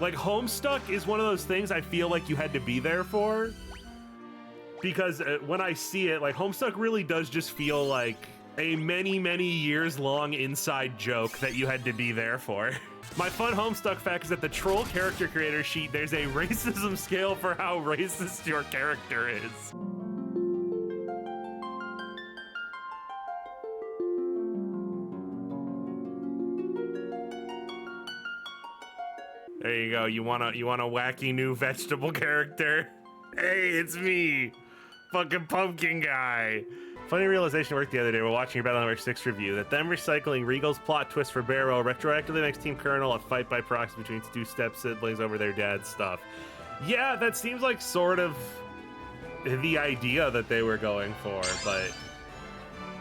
Like, Homestuck is one of those things I feel like you had to be there for. Because when I see it, like, Homestuck really does just feel like a many, many years long inside joke that you had to be there for. My fun Homestuck fact is that the troll character creator sheet, there's a racism scale for how racist your character is. There you go. You want a wacky new vegetable character? Hey, it's me, fucking pumpkin guy. Funny realization worked the other day. We're watching your Battle Network 6 review that them recycling Regal's plot twist for Barrow retroactively makes Team Colonel a fight by proxy between two step siblings over their dad's stuff. Yeah, that seems like sort of the idea that they were going for, but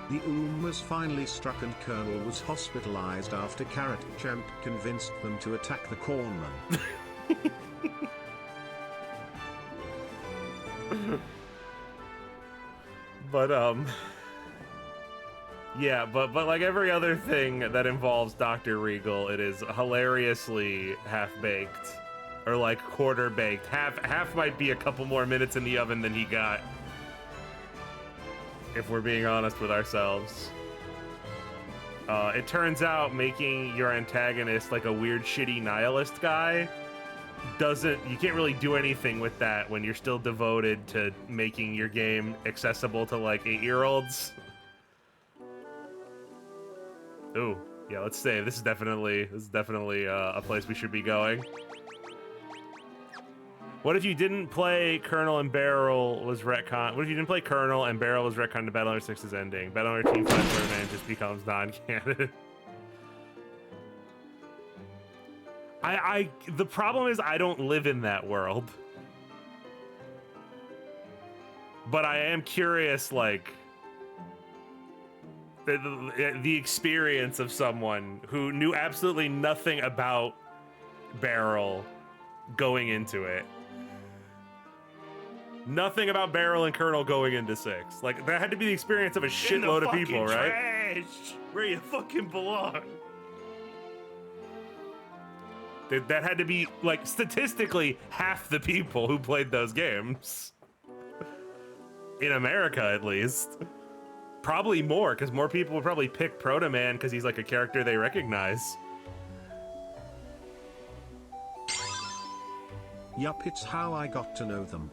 the was finally struck and Colonel was hospitalized after Carrot Champ convinced them to attack the cornman. But yeah, but like every other thing that involves Dr. Regal, it is hilariously half-baked, or like quarter-baked. Half might be a couple more minutes in the oven than he got, if we're being honest with ourselves. It turns out making your antagonist like a weird, shitty nihilist guy you can't really do anything with that when you're still devoted to making your game accessible to like 8-year-olds. Ooh, yeah, let's save. This is definitely a place we should be going. What if you didn't play Colonel and Barrel was retcon? What if you didn't play Colonel and Barrel was retcon to Battle Network 6's ending? Battle Network Team 5 Tournament just becomes non-canon. The problem is I don't live in that world. But I am curious, like, the experience of someone who knew absolutely nothing about Barrel going into it. Nothing about Barrel and Colonel going into 6. Like, that had to be the experience of a shitload of people, right? Trash, where you fucking belong. That had to be, like, statistically, half the people who played those games. In America, at least. Probably more, because more people would probably pick Proto Man because he's, like, a character they recognize. Yup, it's how I got to know them.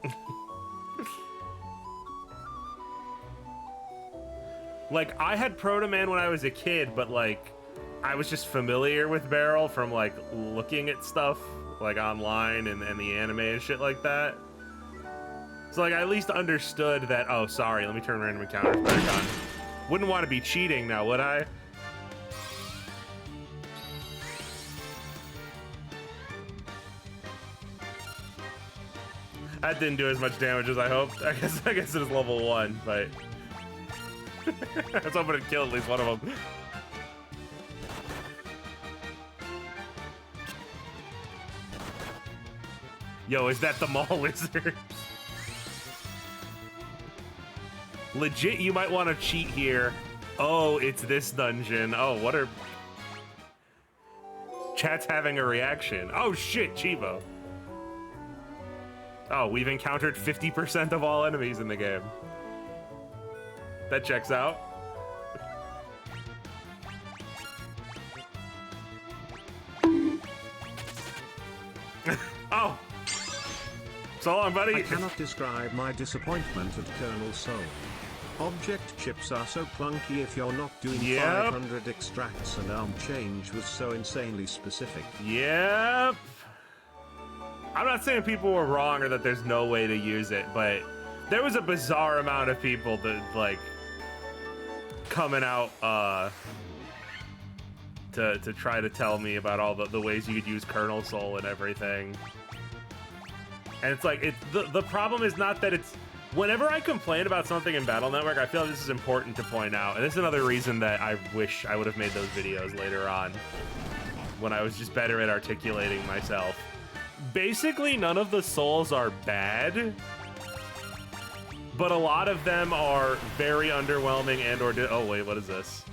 Like, I had Proto Man when I was a kid, but, like, I was just familiar with Barrel from, like, looking at stuff, like, online and the anime and shit like that. So, like, I at least understood that, oh, sorry, let me turn random encounters back on. Wouldn't want to be cheating now, would I? That didn't do as much damage as I hoped. I guess it is level 1, but I was hoping to kill at least one of them. Yo, is that the mall lizard? Legit, you might want to cheat here. Oh, it's this dungeon. Oh, what are... Chat's having a reaction. Oh shit, Chivo. Oh, we've encountered 50% of all enemies in the game. That checks out. Oh! So long, buddy. I cannot describe my disappointment at Colonel Soul. Object chips are so clunky if you're not doing 500 extracts, and arm change was so insanely specific. Yep. I'm not saying people were wrong or that there's no way to use it, but there was a bizarre amount of people that, like, coming out to try to tell me about all the ways you could use Colonel Soul and everything. And it's like, the problem is not that it's... Whenever I complain about something in Battle Network, I feel like this is important to point out. And this is another reason that I wish I would have made those videos later on, when I was just better at articulating myself. Basically, none of the souls are bad, but a lot of them are very underwhelming and or... Oh, wait, what is this?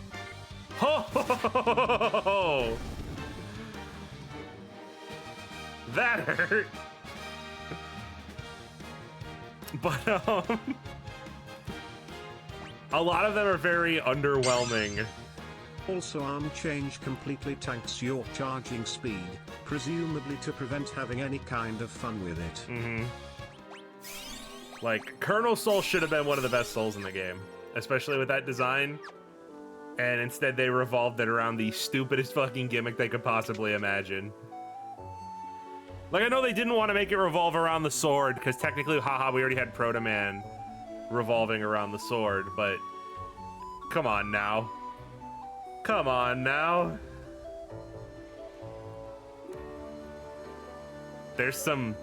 Ho, ho, ho, ho, ho, ho. That hurt. But, a lot of them are very underwhelming. Also, arm change completely tanks your charging speed, presumably to prevent having any kind of fun with it. Mm-hmm. Like, Colonel Soul should have been one of the best souls in the game, especially with that design. And instead they revolved it around the stupidest fucking gimmick they could possibly imagine. Like, I know they didn't want to make it revolve around the sword, because technically, haha, we already had Proto Man revolving around the sword, but come on now. Come on now. There's some...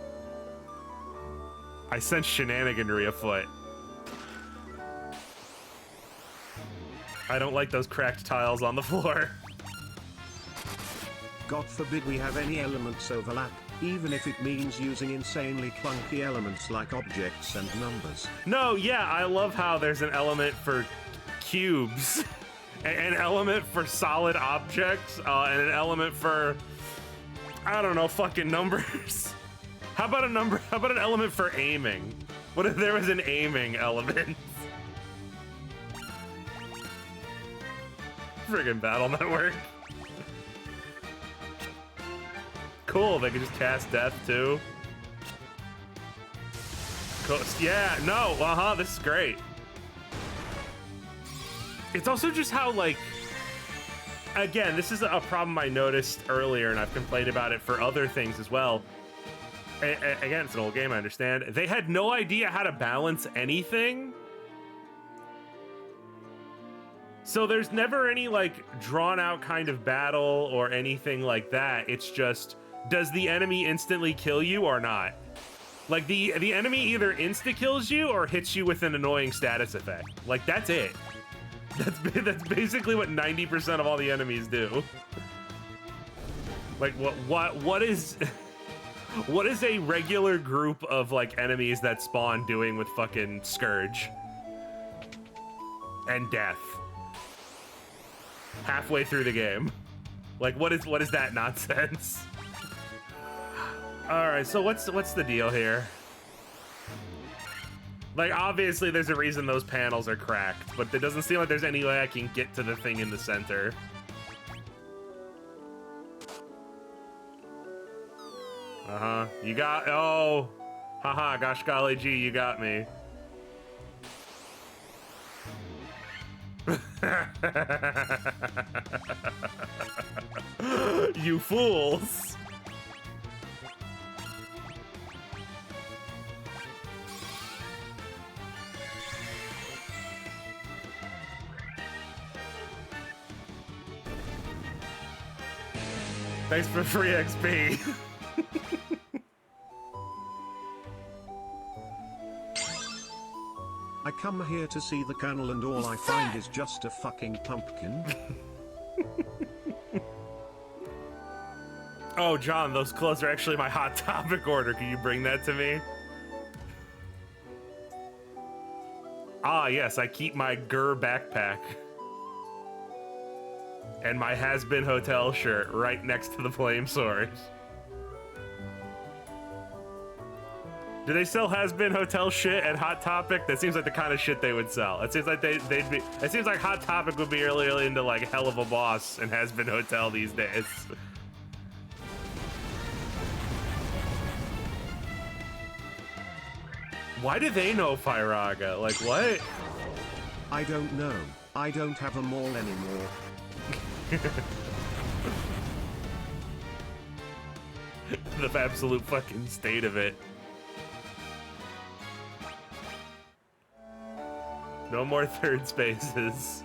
I sense shenaniganry afoot. I don't like those cracked tiles on the floor. God forbid we have any elements overlap, even if it means using insanely clunky elements like objects and numbers. No, yeah, I love how there's an element for cubes, an element for solid objects, and an element for, I don't know, fucking numbers. How about an element for aiming? What if there was an aiming element? Friggin' Battle Network. Cool, they could just cast death too. Cool. Yeah, no, this is great. It's also just how, like, again, this is a problem I noticed earlier, and I've complained about it for other things as well. Again, it's an old game, I understand. They had no idea how to balance anything. So there's never any, like, drawn-out kind of battle or anything like that. It's just, does the enemy instantly kill you or not? Like, the enemy either insta-kills you or hits you with an annoying status effect. Like, that's it. That's basically what 90% of all the enemies do. Like, what is... What is a regular group of, like, enemies that spawn doing with fucking Scourge? And death. Halfway through the game. Like, what is that nonsense? Alright, so what's the deal here? Like, obviously there's a reason those panels are cracked, but it doesn't seem like there's any way I can get to the thing in the center. Uh-huh. You got... Oh! Haha, gosh golly gee, you got me. You fools! Thanks for free XP. I come here to see the Colonel and all I find is just a fucking pumpkin. Oh, John, those clothes are actually my Hot Topic order. Can you bring that to me? Ah, yes, I keep my Gur backpack and my Has-Been Hotel shirt right next to the Flame Sword. Do they sell Has-Been Hotel shit at Hot Topic? That seems like the kind of shit they would sell. It seems like they'd be. It seems like Hot Topic would be really into like Hell of a Boss and Has-Been Hotel these days. Why do they know Firaga? Like what? I don't know. I don't have them all anymore. The absolute fucking state of it. No more third spaces.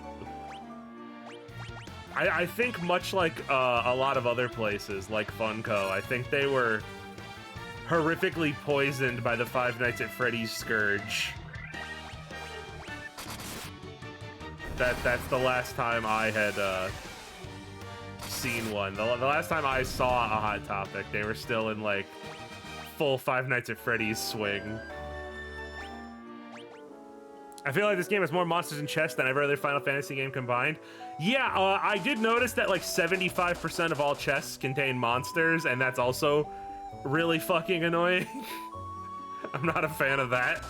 I think much like a lot of other places, like Funko, I think they were horrifically poisoned by the Five Nights at Freddy's Scourge. That's the last time I had seen one. The last time I saw a Hot Topic, they were still in like full Five Nights at Freddy's swing. I feel like this game has more monsters and chests than every other Final Fantasy game combined. Yeah, I did notice that like 75% of all chests contain monsters, and that's also really fucking annoying. I'm not a fan of that.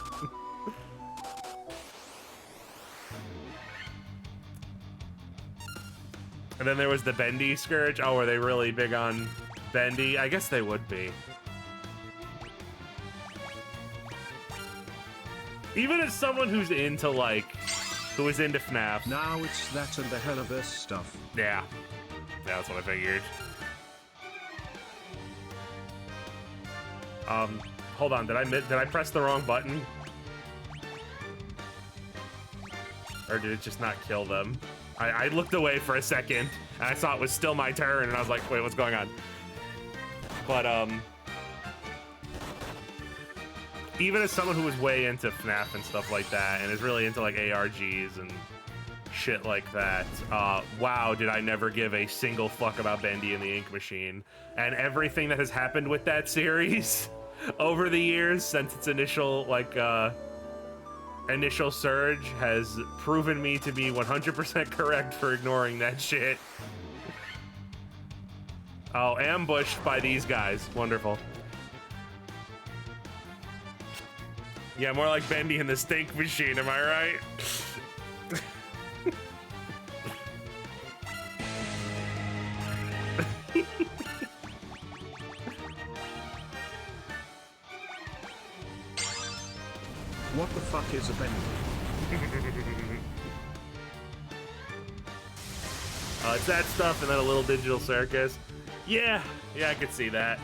And then there was the Bendy Scourge. Oh, were they really big on Bendy? I guess they would be. Even as someone who's into, like, who is into FNAF. Now it's that and the Helliverse stuff. Yeah. Yeah, that's what I figured. Hold on, did I press the wrong button? Or did it just not kill them? I looked away for a second, and I saw it was still my turn, and I was like, wait, what's going on? But, even as someone who was way into FNAF and stuff like that, and is really into, like, ARGs and shit like that, wow, did I never give a single fuck about Bendy and the Ink Machine. And everything that has happened with that series over the years since its initial, like, initial surge has proven me to be 100% correct for ignoring that shit. Oh, ambushed by these guys. Wonderful. Yeah, more like Bendy and the Stink Machine, am I right? What the fuck is a Bendy? It's that stuff and then a little digital circus. Yeah, I could see that.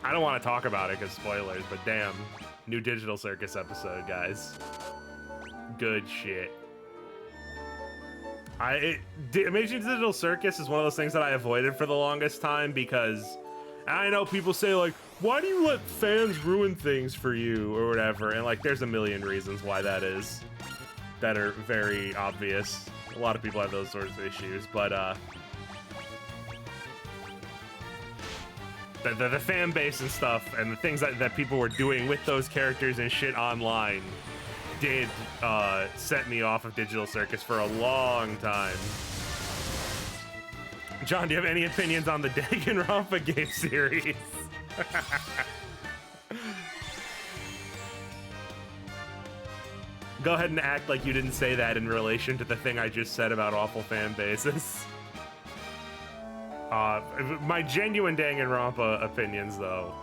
I don't want to talk about it because spoilers, but damn. New Digital Circus episode, guys. Good shit. Amazing Digital Circus is one of those things that I avoided for the longest time because I know people say, like, why do you let fans ruin things for you or whatever? And, like, there's a million reasons why that is that are very obvious. A lot of people have those sorts of issues, but, the fan base and stuff and the things that people were doing with those characters and shit online did set me off of Digital Circus for a long time. John, do you have any opinions on the Danganronpa game series? Go ahead and act like you didn't say that in relation to the thing I just said about awful fan bases. My genuine Danganronpa opinions, though,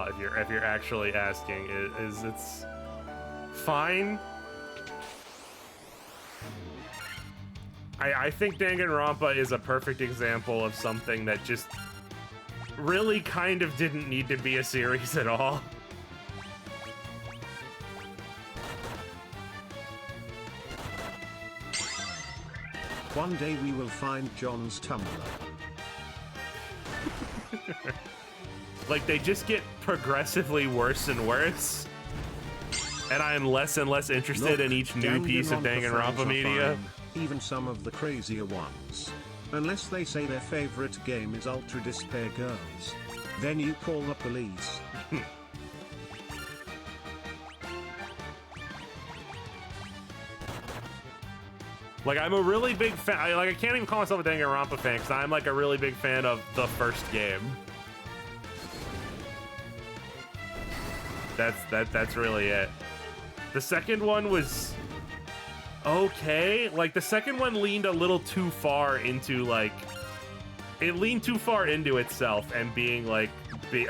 if you're actually asking, is it's fine. I think Danganronpa is a perfect example of something that just really kind of didn't need to be a series at all. One day we will find John's Tumblr. Like, they just get progressively worse and worse. And I am less and less interested in each new piece of Danganronpa media. Fine, even some of the crazier ones. Unless they say their favorite game is Ultra Despair Girls. Then you call the police. Like, I'm a really big fan. I can't even call myself a Danganronpa fan because I'm like a really big fan of the first game. That's really it. The second one was okay. Like, the second one leaned a little too far into, like, it leaned too far into itself and being like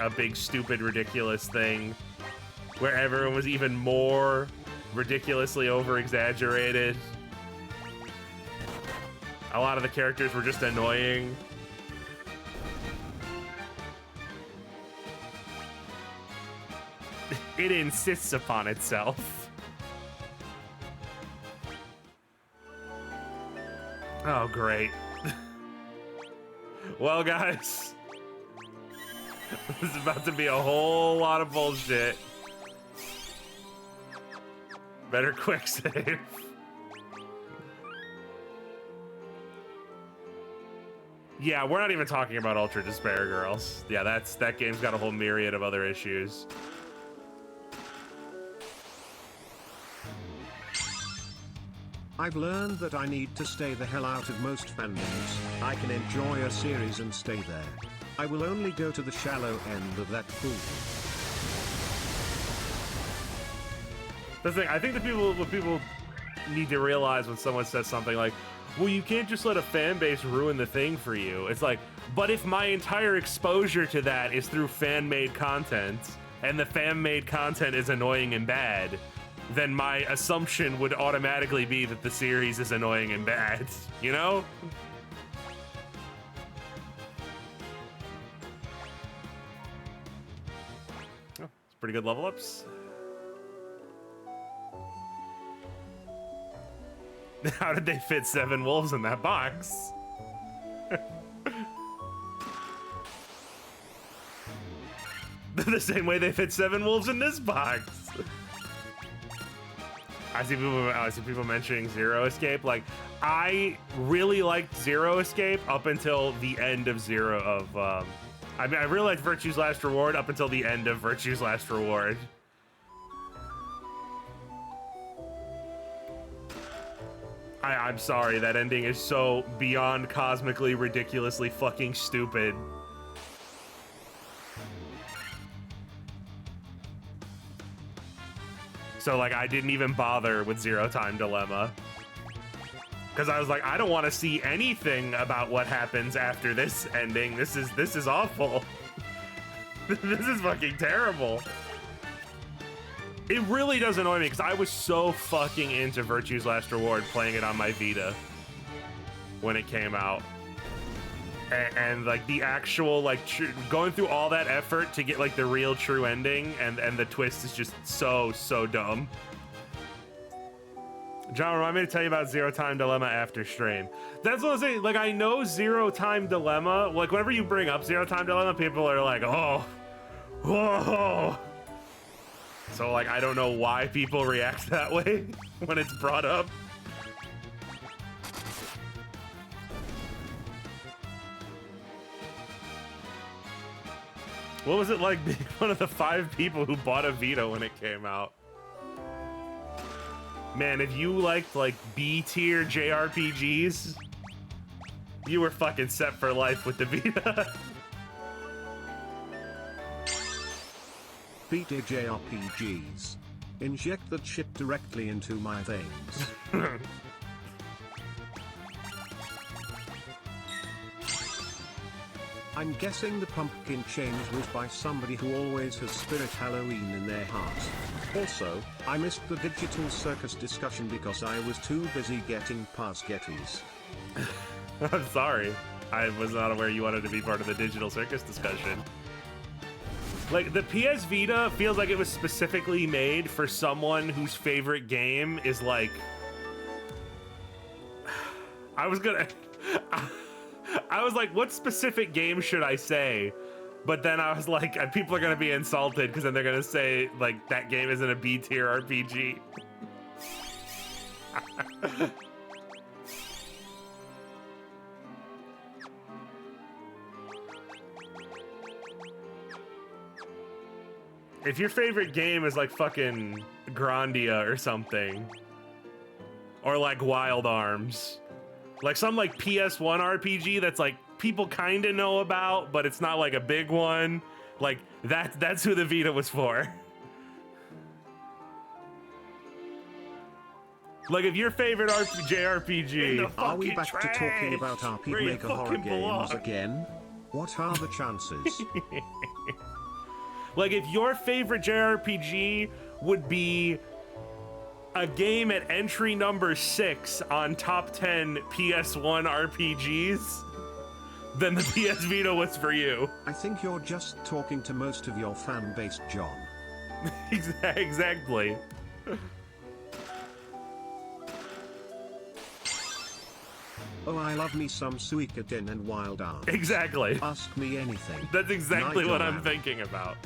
a big stupid ridiculous thing where everyone was even more ridiculously over exaggerated. A lot of the characters were just annoying. It insists upon itself. Oh, great. Well, guys, this is about to be a whole lot of bullshit. Better quick save. Yeah, we're not even talking about Ultra Despair Girls. Yeah, that game's got a whole myriad of other issues. I've learned that I need to stay the hell out of most fandoms. I can enjoy a series and stay there. I will only go to the shallow end of that pool. The thing, I think what people need to realize when someone says something like, well, you can't just let a fan base ruin the thing for you. It's like, but if my entire exposure to that is through fan-made content, and the fan-made content is annoying and bad, then my assumption would automatically be that the series is annoying and bad, you know? Oh, it's pretty good level ups. How did they fit 7 wolves in that box? The same way they fit 7 wolves in this box. I see people mentioning Zero Escape. Like, I really liked Zero Escape up until the end of I mean, I really liked Virtue's Last Reward up until the end of Virtue's Last Reward. I'm sorry, that ending is so beyond cosmically, ridiculously fucking stupid. So, like, I didn't even bother with Zero Time Dilemma. Because I was like, I don't want to see anything about what happens after this ending. This is awful. This is fucking terrible. It really does annoy me because I was so fucking into Virtue's Last Reward playing it on my Vita when it came out. And like the actual, like, going through all that effort to get like the real true ending, and the twist is just so dumb. John, remind me to tell you about Zero Time Dilemma after stream. That's what I'm saying. Like, I know Zero Time Dilemma. Like, whenever you bring up Zero Time Dilemma, people are like, oh, whoa. So, like, I don't know why people react that way when it's brought up. What was it like being one of the 5 people who bought a Vita when it came out? Man, if you liked, like, B-tier JRPGs, you were fucking set for life with the Vita. B-tier JRPGs. Inject the chip directly into my veins. I'm guessing the pumpkin change was by somebody who always has Spirit Halloween in their heart. Also, I missed the Digital Circus discussion because I was too busy getting past Gettys. I'm sorry. I was not aware you wanted to be part of the Digital Circus discussion. Like, the PS Vita feels like it was specifically made for someone whose favorite game is, like... I was like, what specific game should I say? But then I was like, people are gonna be insulted because then they're gonna say, like, that game isn't a B-tier RPG. If your favorite game is like fucking Grandia or something, or like Wild Arms, like some like PS1 RPG that's like people kind of know about, but it's not like a big one, like that's who the Vita was for. Like, if your favorite JRPG... Are we back to talking about RP Maker horror games again? What are the chances? Like, if your favorite JRPG would be a game at entry number 6 on top 10 PS1 RPGs, then the PS Vita was for you. I think you're just talking to most of your fan base, John. Exactly. Oh, I love me some Suikoden and Wild Arms. Exactly. Ask me anything. That's exactly what I'm man. thinking about.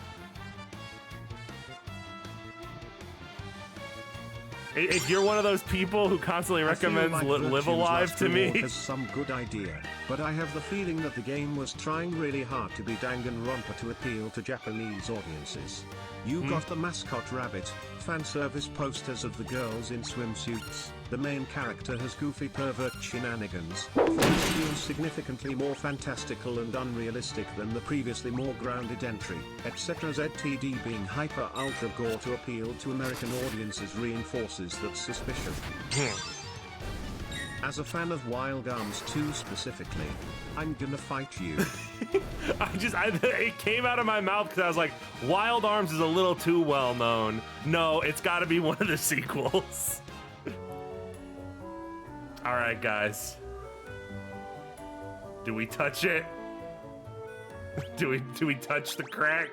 If you're one of those people who constantly recommends like Live Alive to me... has some good idea, but I have the feeling that the game was trying really hard to be Danganronpa to appeal to Japanese audiences. You got the mascot rabbit, fan service posters of the girls in swimsuits, The main character has goofy pervert shenanigans. This feels significantly more fantastical and unrealistic than the previously more grounded entry, etc. ZTD being hyper ultra gore to appeal to American audiences reinforces that suspicion. As a fan of Wild Arms 2 specifically, I'm gonna fight you. It came out of my mouth because I was like, Wild Arms is a little too well known. No, it's gotta be one of the sequels. All right, guys. Do we touch it? Do we touch the crack?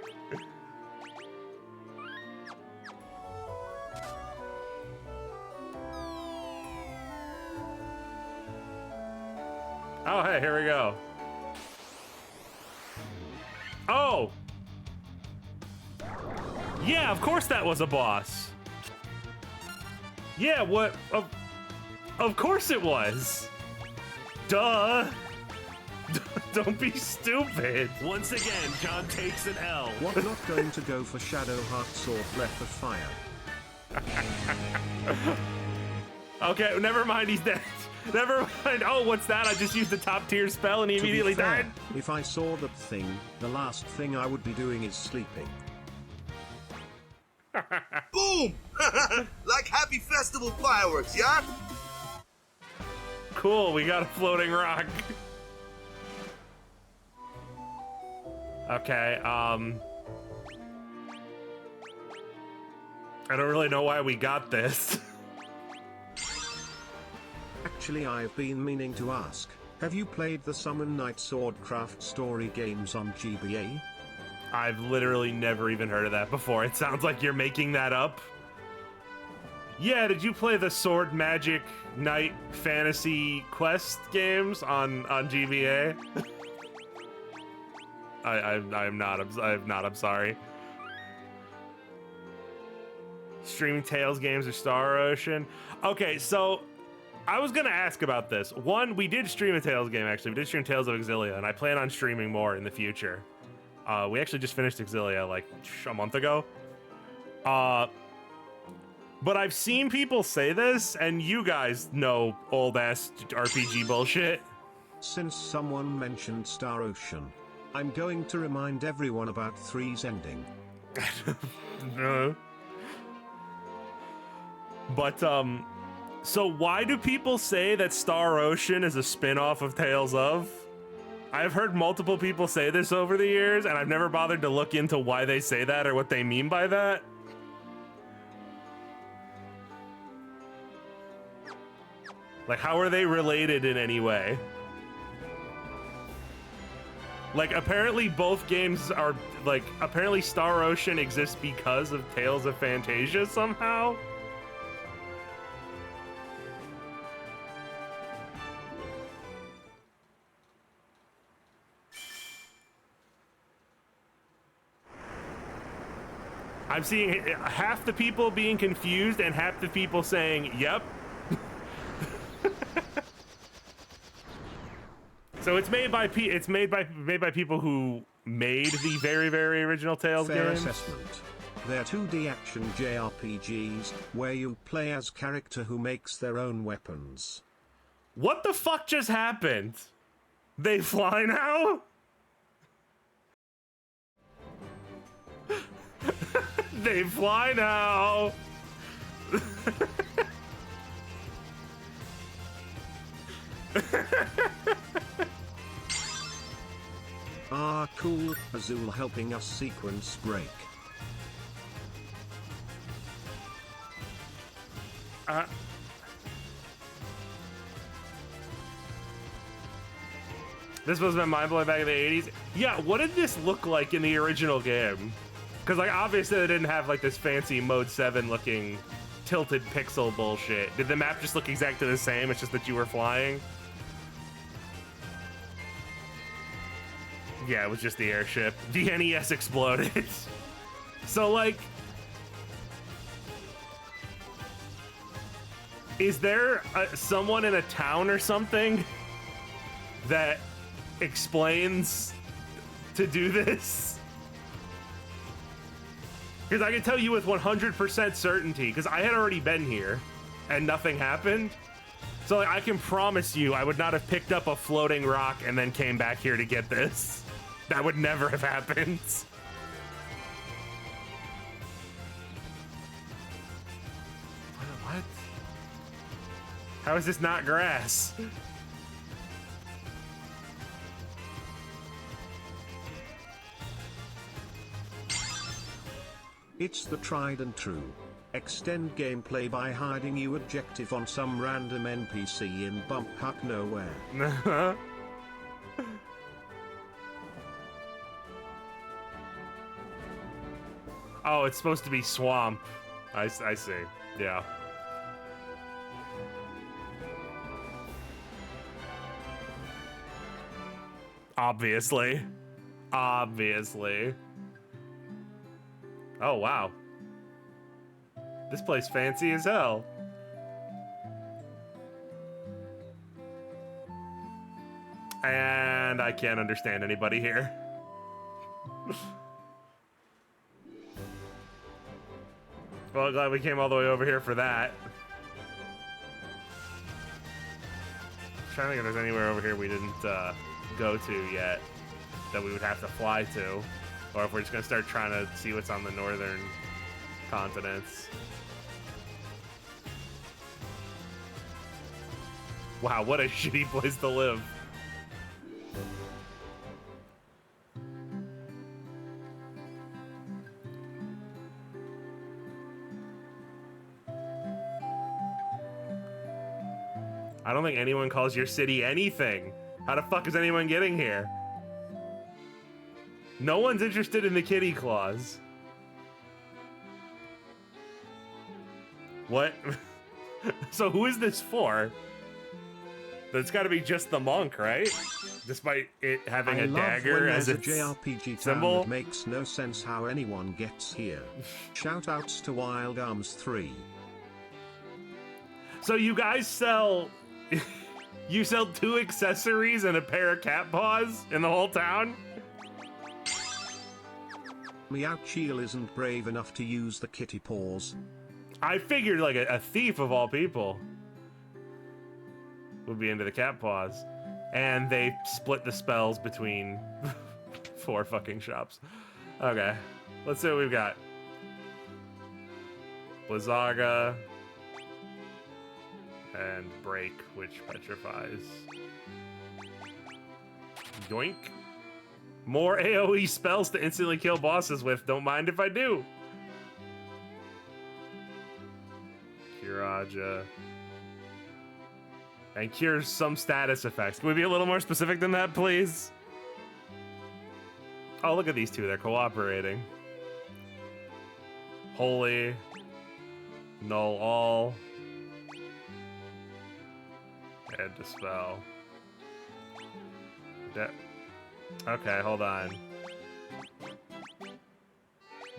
Oh, hey, here we go. Oh! Yeah, of course that was a boss. Yeah, what? Of course it was. Duh. Don't be stupid. Once again, John takes an L. What, not going to go for Shadow Hearts or Breath of Fire? Okay, never mind, he's dead. Never mind. Oh, what's that? I just used the top tier spell and he immediately died. If I saw that thing, the last thing I would be doing is sleeping. Boom! Like happy festival fireworks, yeah? Cool, we got a floating rock. Okay, I don't really know why we got this. Actually, I've been meaning to ask, have you played the Summon Night Swordcraft story games on GBA? I've literally never even heard of that before. It sounds like you're making that up. Yeah, did you play the Sword Magic Knight Fantasy Quest games on GBA? I'm not, I'm sorry. Streaming Tales games or Star Ocean? Okay, so I was gonna ask about this. One, we did stream a Tales game, actually. We did stream Tales of Exilia, and I plan on streaming more in the future. We actually just finished Exilia like a month ago. But I've seen people say this, and you guys know old-ass RPG bullshit. Since someone mentioned Star Ocean, I'm going to remind everyone about 3's ending. But, so why do people say that Star Ocean is a spin-off of Tales of? I've heard multiple people say this over the years, and I've never bothered to look into why they say that or what they mean by that. Like, how are they related in any way? Like, apparently both games are, like, apparently Star Ocean exists because of Tales of Phantasia somehow? I'm seeing half the people being confused and half the people saying, yep. So it's made by made by people who made the very, very original Tales Fair games. assessment. They're 2D action JRPGs, where you play as character who makes their own weapons. What the fuck just happened? They fly now? They fly now. Ah, cool. Azul helping us sequence break. This was been mind-blowing back in the 80s. Yeah, what did this look like in the original game? Because, like, obviously they didn't have, like, this fancy Mode 7 looking tilted pixel bullshit. Did the map just look exactly the same? It's just that you were flying? Yeah, it was just the airship. The NES exploded. So, like, is there someone in a town or something that explains to do this? Because I can tell you with 100% certainty, because I had already been here, and nothing happened. So like, I can promise you I would not have picked up a floating rock and then came back here to get this. That would never have happened. What? How is this not grass? It's the tried and true. Extend gameplay by hiding you objective on some random NPC in bump huck nowhere. Oh, it's supposed to be swamp. I see. Yeah. Obviously. Obviously. Oh, wow. This place fancy as hell. And I can't understand anybody here. Well, glad we came all the way over here for that. I'm trying to think if there's anywhere over here we didn't go to yet that we would have to fly to. Or if we're just gonna start trying to see what's on the northern continents. Wow, what a shitty place to live. I don't think anyone calls your city anything. How the fuck is anyone getting here? No one's interested in the kitty claws. What? So who is this for? That's got to be just the monk, right? Despite it having a dagger as its JRPG symbol. It makes no sense how anyone gets here. Shoutouts to Wild Arms 3. So you guys sell... You sell 2 accessories and a pair of cat paws in the whole town? Meowchiel isn't brave enough to use the kitty paws. I figured like a thief of all people would be into the cat paws. And they split the spells between 4 fucking shops. Okay, let's see what we've got. Blizzaga and Break, which petrifies. Yoink. More AoE spells to instantly kill bosses with. Don't mind if I do. Kiraja. And cures some status effects. Can we be a little more specific than that, please? Oh, look at these two. They're cooperating. Holy. Null all. And dispel. Okay, hold on.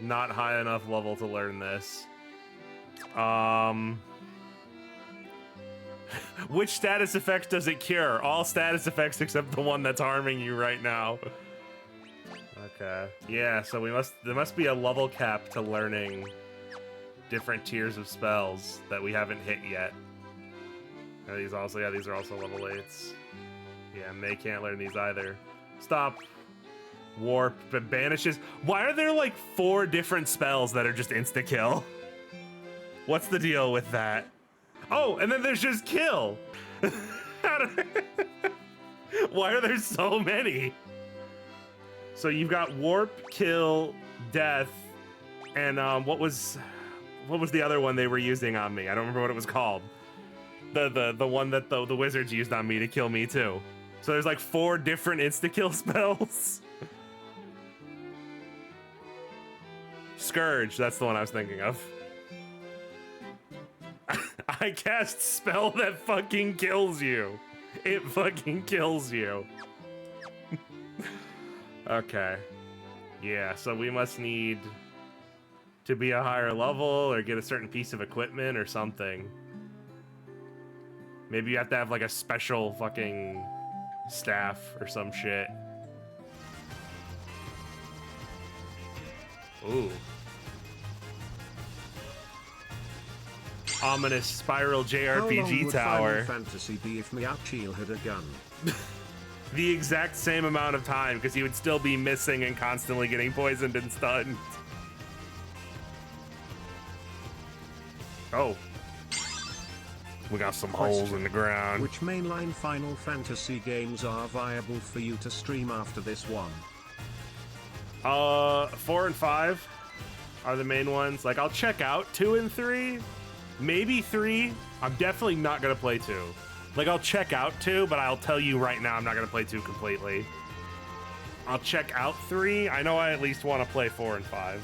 Not high enough level to learn this. Which status effects does it cure? All status effects except the one that's harming you right now. Okay. Yeah, so there must be a level cap to learning different tiers of spells that we haven't hit yet. These are also level 8s. Yeah, May can't learn these either. Stop. Warp, but banishes. Why are there like 4 different spells that are just insta-kill? What's the deal with that? Oh, and then there's just kill. Why are there so many? So you've got warp, kill, death, and what was the other one they were using on me? I don't remember what it was called. The one that the wizards used on me to kill me too. So there's like 4 different insta-kill spells. Scourge, that's the one I was thinking of. I cast spell that fucking kills you. It fucking kills you. Okay. Yeah, so we must need to be a higher level or get a certain piece of equipment or something. Maybe you have to have like a special fucking staff or some shit. Ooh. ominous spiral How long JRPG would tower. Final Fantasy be if Miachil had a gun? The exact same amount of time, because he would still be missing and constantly getting poisoned and stunned. Oh. We got some holes in the ground. Which mainline Final Fantasy games are viable for you to stream after this one? 4 and 5 are the main ones. Like, I'll check out 2 and 3. Maybe 3. I'm definitely not gonna play 2. Like, I'll check out 2, but I'll tell you right now I'm not gonna play 2 completely. I'll check out 3. I know I at least want to play 4 and 5.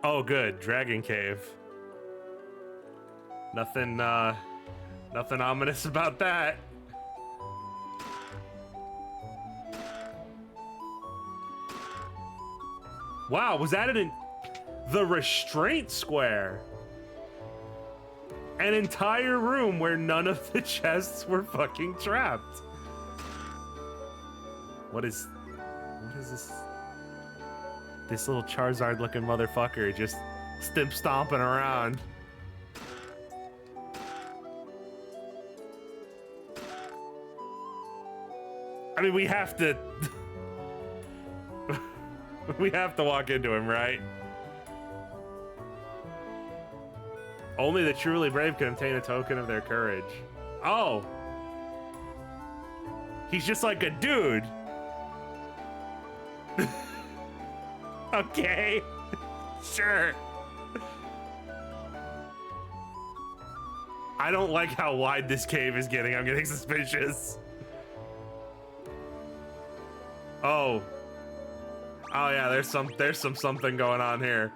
Oh, good. Dragon Cave. Nothing ominous about that. Wow, was that the restraint square? An entire room where none of the chests were fucking trapped. What is this? This little Charizard looking motherfucker just stimp stomping around. I mean, we have to we have to walk into him, right? Only the truly brave can obtain a token of their courage. Oh. He's just like a dude. Okay. Sure. I don't like how wide this cave is getting. I'm getting suspicious. Oh. Oh yeah, there's some something going on here.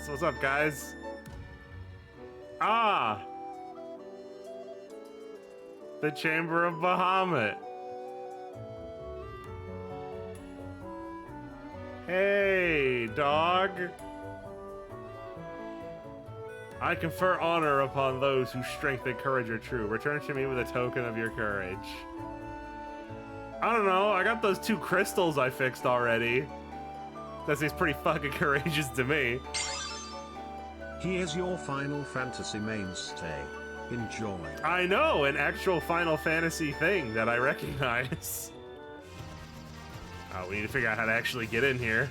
What's up, guys? Ah! The Chamber of Bahamut. Hey, dog. I confer honor upon those whose strength and courage are true. Return to me with a token of your courage. I don't know, I got those 2 crystals I fixed already. That seems pretty fucking courageous to me. Here's your Final Fantasy mainstay. Enjoy. I know, an actual Final Fantasy thing that I recognize. Oh, we need to figure out how to actually get in here.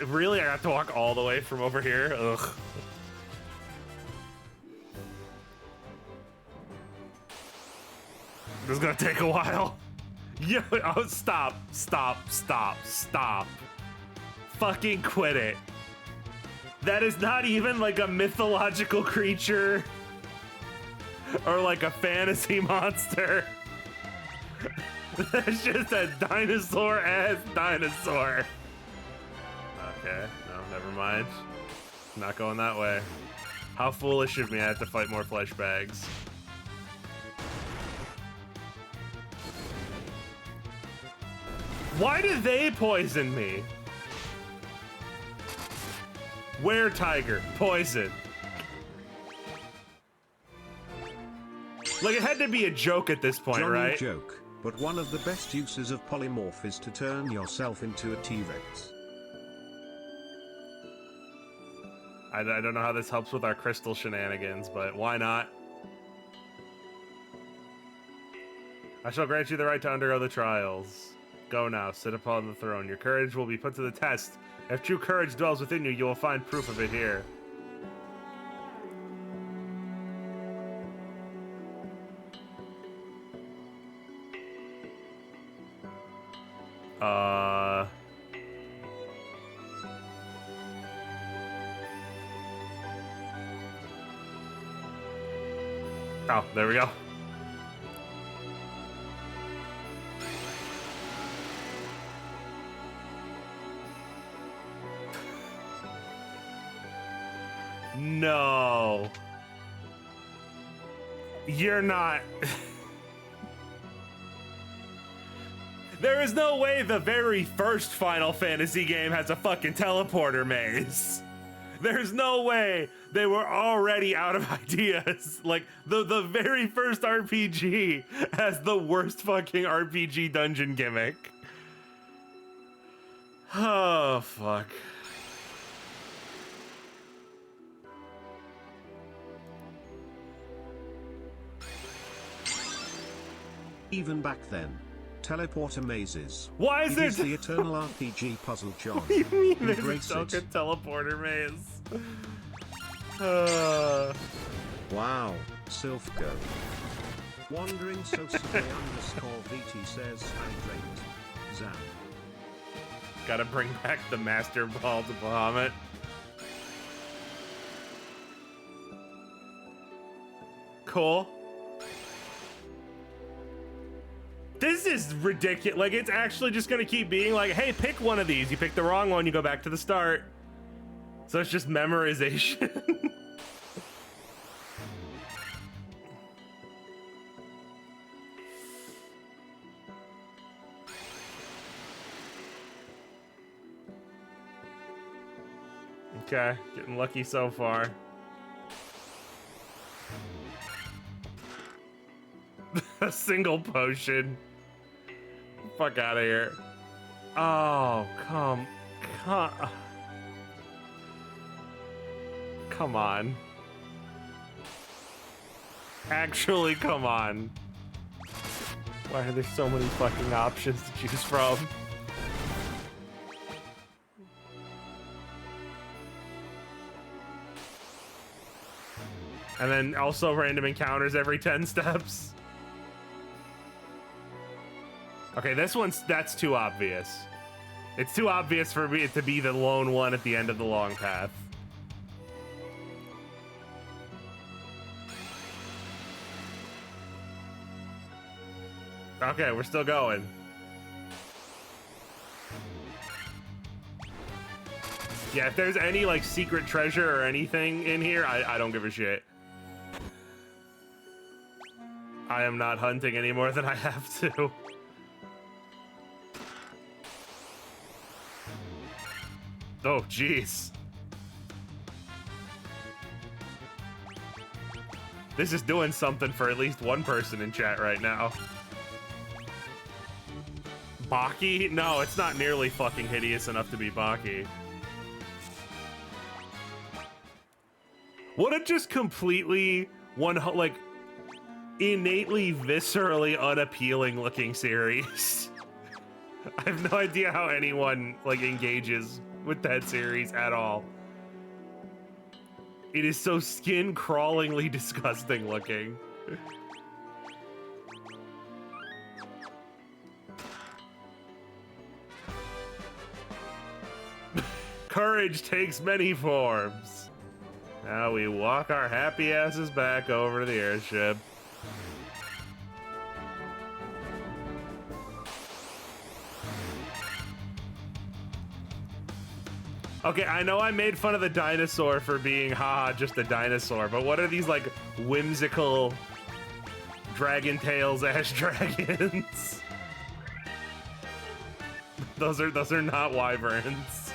Really? I have to walk all the way from over here? Ugh. This is gonna take a while. Yo, oh, stop. Fucking quit it. That is not even like a mythological creature or like a fantasy monster. That's just a dinosaur-ass dinosaur. Okay, no, never mind. Not going that way. How foolish of me, I have to fight more flesh bags. Why did they poison me? Where tiger? Poison. Like, it had to be a joke at this point, Johnny right? Joke, but one of the best uses of polymorph is to turn yourself into a T-Rex. I don't know how this helps with our crystal shenanigans, but why not? I shall grant you the right to undergo the trials. Go now, sit upon the throne. Your courage will be put to the test. If true courage dwells within you, you will find proof of it here. Oh, there we go. No. You're not. There is no way the very first Final Fantasy game has a fucking teleporter maze. There's no way they were already out of ideas. Like, the very first RPG has the worst fucking RPG dungeon gimmick. Oh, fuck. Even back then, teleporter mazes. Why is it there is the eternal RPG puzzle, John. What do you mean there's a Embrace fucking it. teleporter maze? Wow, Silphgo. Wandering Sosuke underscore VT says hydrate. Zam. Gotta bring back the Master Ball to Bahamut. Cool. This is ridiculous. Like, it's actually just gonna keep being like, hey, pick one of these. You pick the wrong one, you go back to the start. So it's just memorization. Okay, getting lucky so far. A single potion. Fuck out of here. Oh, come on. Actually, come on. Why are there so many fucking options to choose from? And then also random encounters every 10 steps. Okay, that's too obvious. It's too obvious for me to be the lone one at the end of the long path. Okay, we're still going. Yeah, if there's any like secret treasure or anything in here, I don't give a shit. I am not hunting any more than I have to. Oh, jeez. This is doing something for at least one person in chat right now. Baki? No, it's not nearly fucking hideous enough to be Baki. What a just completely like innately viscerally unappealing looking series. I have no idea how anyone like engages with that series at all. It is so skin crawlingly disgusting looking. Courage takes many forms. Now we walk our happy asses back over to the airship. Okay, I know I made fun of the dinosaur for being, haha, just a dinosaur, but what are these, like, whimsical dragon tails ash dragons? Those are not wyverns.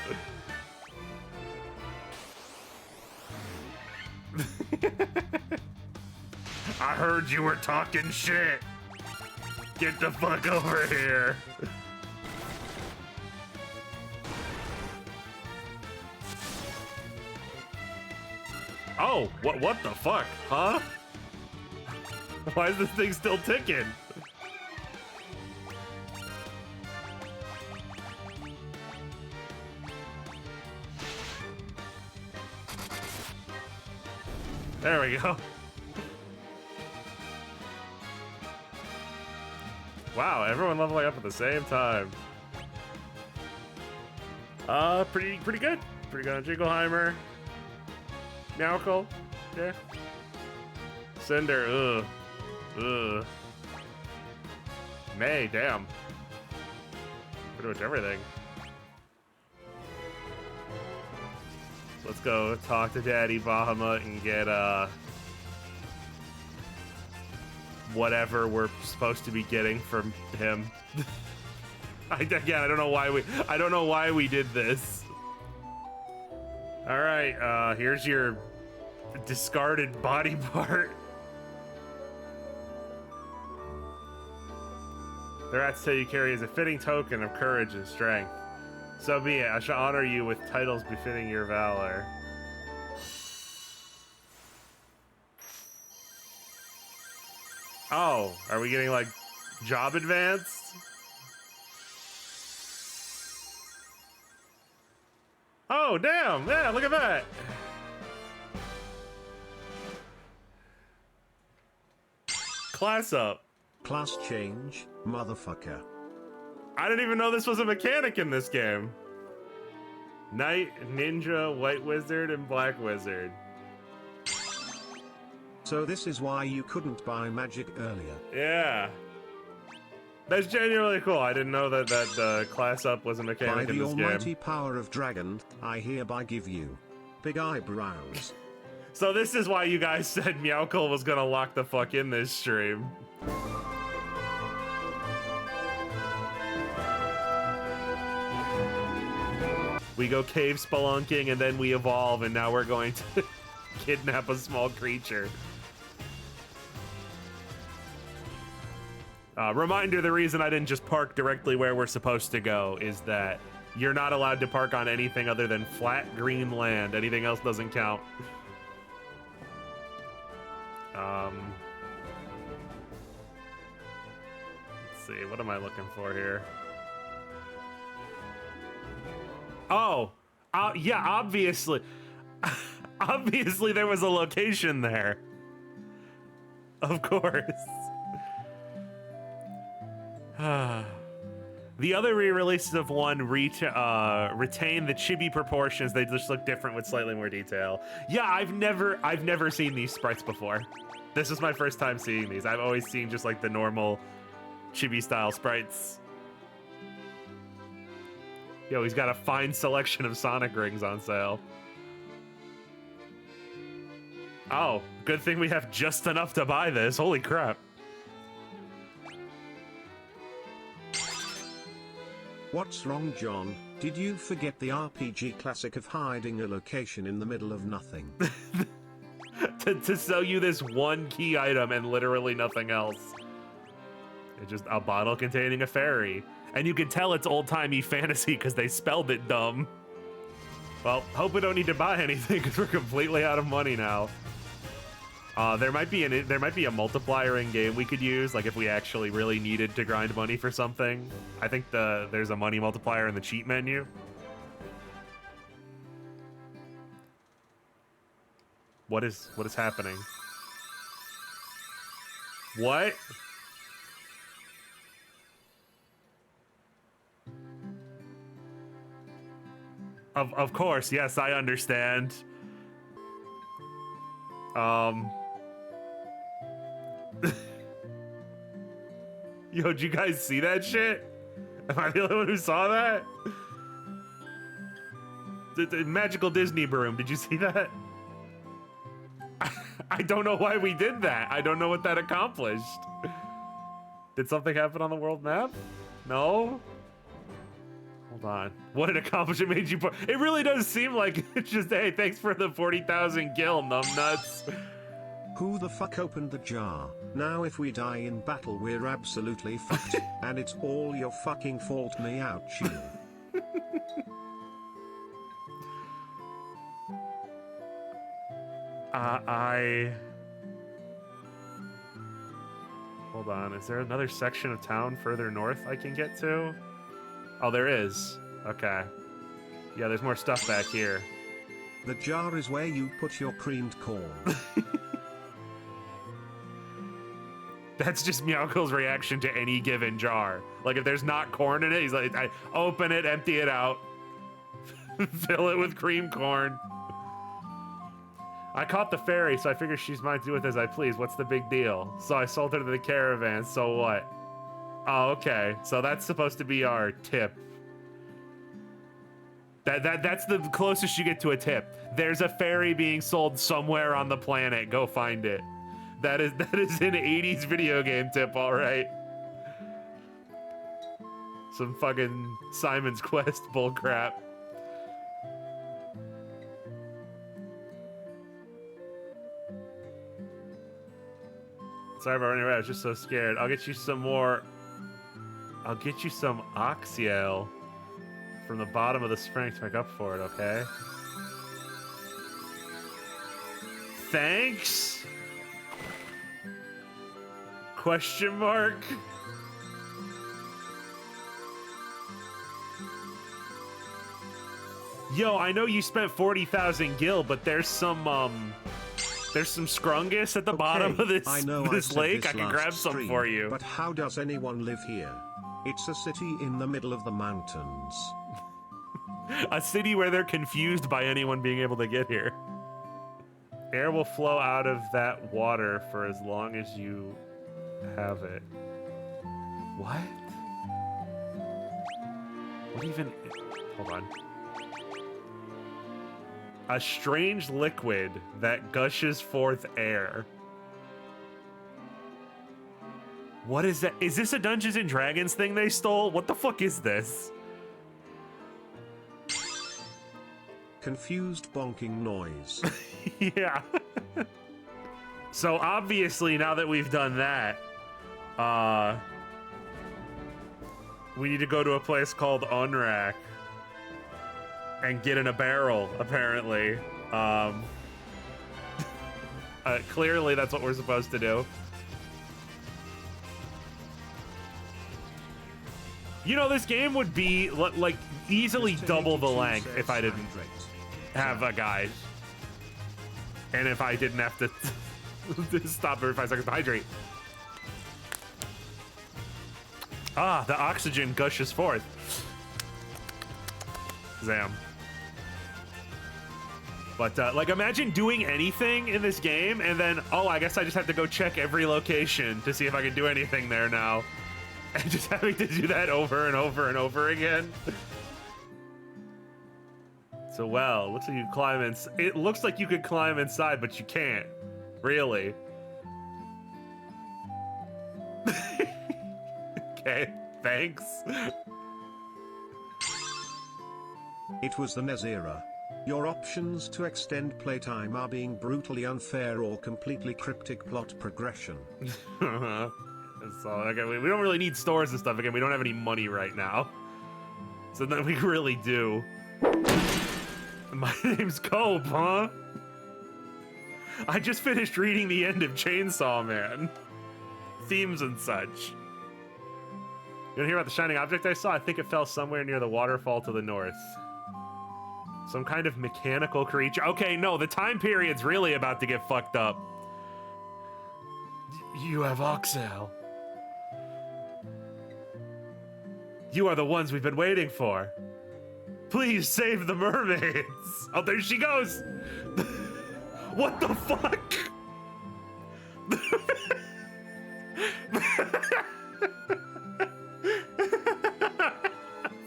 I heard you were talking shit. Get the fuck over here. Oh, what the fuck, huh? Why is this thing still ticking? There we go. Wow, everyone leveling up at the same time. Pretty good. Pretty good on Jingleheimer. Meowcle, yeah. Cinder, ugh. May, damn. Pretty much everything. So let's go talk to Daddy Bahamut and get, whatever we're supposed to be getting from him. Again, I don't know why we did this. All right, here's your discarded body part. The rat's tail you carry is a fitting token of courage and strength. So be it. I shall honor you with titles befitting your valor. Oh, are we getting like job advanced? Oh, damn. Yeah, look at that. Class up. Class change, motherfucker. I didn't even know this was a mechanic in this game. Knight, Ninja, White Wizard, and Black Wizard. So this is why you couldn't buy magic earlier. Yeah. That's genuinely cool. I didn't know that class up was a mechanic By in the this almighty game. power of dragon, I hereby give you big eyebrows. So this is why you guys said Meowcle was gonna lock the fuck in this stream. We go cave spelunking and then we evolve and now we're going to kidnap a small creature. Reminder, the reason I didn't just park directly where we're supposed to go is that you're not allowed to park on anything other than flat green land. Anything else doesn't count. Let's see, what am I looking for here? Oh, yeah, obviously. Obviously there was a location there. Of course. The other re-releases of one retain the chibi proportions. They just look different with slightly more detail. Yeah, I've never seen these sprites before. This is my first time seeing these. I've always seen just like the normal chibi style sprites. Yo, he's got a fine selection of Sonic rings on sale. Oh, good thing we have just enough to buy this. Holy crap. What's wrong, John? Did you forget the RPG classic of hiding a location in the middle of nothing? to sell you this one key item and literally nothing else. It's just a bottle containing a fairy. And you can tell it's old-timey fantasy because they spelled it dumb. Well, hope we don't need to buy anything because we're completely out of money now. There might be a multiplier in game we could use, like if we actually really needed to grind money for something. I think there's a money multiplier in the cheat menu. What is happening? What? Of course, yes, I understand. Yo, did you guys see that shit? Am I the only one who saw that? The magical Disney broom, did you see that? I don't know why we did that. I don't know what that accomplished. Did something happen on the world map? No? Hold on. What an accomplishment made you... It really does seem like it's just, hey, thanks for the 40,000 gil, numbnuts. Who the fuck opened the jar? Now if we die in battle we're absolutely fucked. And it's all your fucking fault, me out, chill. Hold on, is there another section of town further north I can get to? Oh, there is. Okay. Yeah, there's more stuff back here. The jar is where you put your creamed corn. That's just Meowcle's reaction to any given jar. Like, if there's not corn in it, he's like, I open it, empty it out, fill it with cream corn. I caught the fairy, so I figured she's mine to do with as I please. What's the big deal? So I sold her to the caravan, so what? Oh, okay. So that's supposed to be our tip. That's the closest you get to a tip. There's a fairy being sold somewhere on the planet. Go find it. That is an 80s video game tip, all right. Some fucking Simon's Quest bullcrap. Sorry about running away, I was just so scared. I'll get you some more. I'll get you some Oxyale from the bottom of the spring to make up for it, okay? Thanks? Question mark? Yo, I know you spent 40,000 gil, but there's some scrungus at the bottom of this, I know this lake. I can grab stream, some for you. But how does anyone live here? It's a city in the middle of the mountains. A city where they're confused by anyone being able to get here. Air will flow out of that water for as long as you have it. What? What even? Hold on. A strange liquid that gushes forth air. What is that? Is this a Dungeons and Dragons thing they stole? What the fuck is this? Confused bonking noise. Yeah. So obviously now that we've done that, we need to go to a place called Unrack and get in a barrel, apparently. Clearly that's what we're supposed to do. You know, this game would be like easily double the length if I didn't have a guide. And if I didn't have to stop every 5 seconds to hydrate. Ah, the oxygen gushes forth. Zam. But, like, imagine doing anything in this game and then, oh, I guess I just have to go check every location to see if I can do anything there now. And just having to do that over and over and over again. So, well, looks like you can climb in. It looks like you could climb inside, but you can't. Really. Okay, thanks. It was the NES era. Your options to extend playtime are being brutally unfair or completely cryptic plot progression. So, okay, we don't really need stores and stuff. Again, we don't have any money right now. So then we really do. My name's Cope, huh? I just finished reading the end of Chainsaw Man. Themes and such. You wanna hear about the shining object I saw? I think it fell somewhere near the waterfall to the north. Some kind of mechanical creature. Okay, no, the time period's really about to get fucked up. You have Oxal. You are the ones we've been waiting for. Please save the mermaids. Oh, there she goes. What the fuck?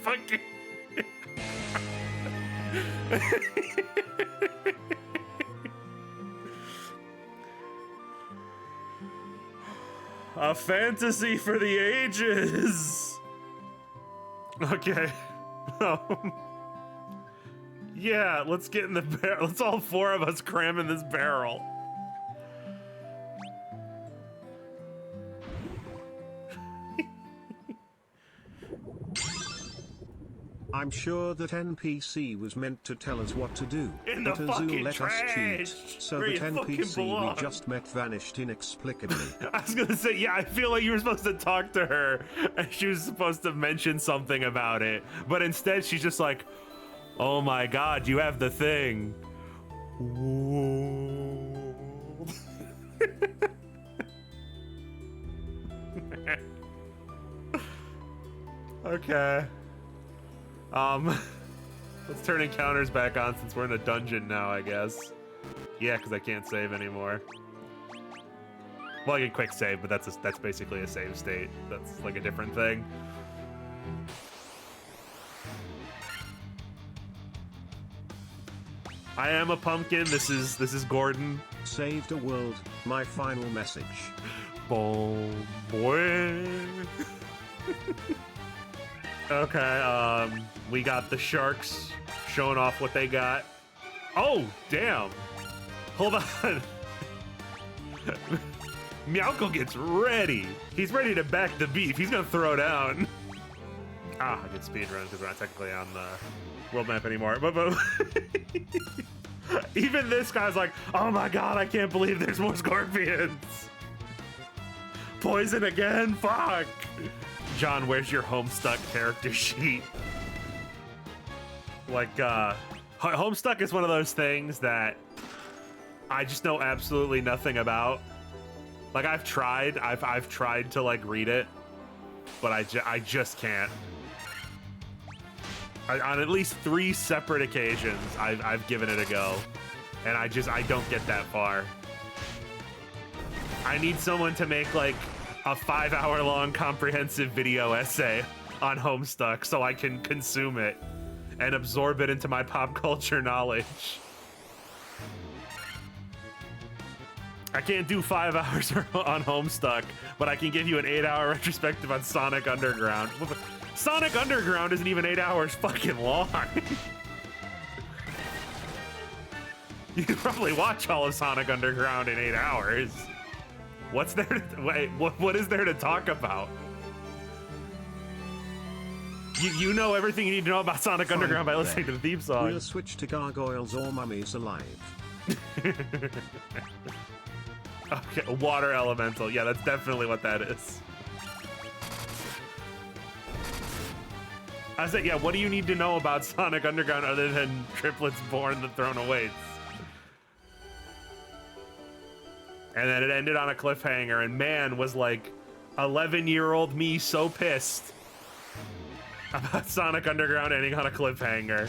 Fucking. A fantasy for the ages. Okay. Yeah, let's get in the barrel. Let's all four of us cram in this barrel. I'm sure that NPC was meant to tell us what to do, In the but Azul fucking let us cheat, trash, so where that you fucking NPC belong. we just met vanished inexplicably. I was gonna say, yeah, I feel like you were supposed to talk to her and she was supposed to mention something about it, but instead she's just like, oh my god, you have the thing. Okay. Let's turn encounters back on since we're in a dungeon now, I guess. Yeah, because I can't save anymore. Well, I can quick save, but that's basically a save state. That's like a different thing. I am a pumpkin. This is Gordon. Saved a world, my final message. Boom, boy. Okay, we got the sharks showing off what they got. Oh, damn. Hold on. Meowko gets ready. He's ready to back the beef. He's gonna throw down. Ah, I did speedrun because we're not technically on the world map anymore. But even this guy's like, oh my god, I can't believe there's more scorpions. Poison again? Fuck. John, where's your Homestuck character sheet? Like, Homestuck is one of those things that I just know absolutely nothing about. Like, I've tried to like read it, but I just can't. On at least 3 separate occasions, I've given it a go, and I don't get that far. I need someone to make like a 5-hour-long comprehensive video essay on Homestuck so I can consume it and absorb it into my pop culture knowledge. I can't do 5 hours on Homestuck, but I can give you an 8-hour retrospective on Sonic Underground. Sonic Underground isn't even 8 hours fucking long. You could probably watch all of Sonic Underground in 8 hours. What's there to, wait, what is there to talk about? You know everything you need to know about Sonic Underground by listening to the theme song. We'll switch to Gargoyles or Mummies Alive. Okay, water elemental. Yeah, that's definitely what that is. I said, yeah, what do you need to know about Sonic Underground other than triplets born the throne awaits? And then it ended on a cliffhanger, and man, was like 11-year-old me so pissed about Sonic Underground ending on a cliffhanger.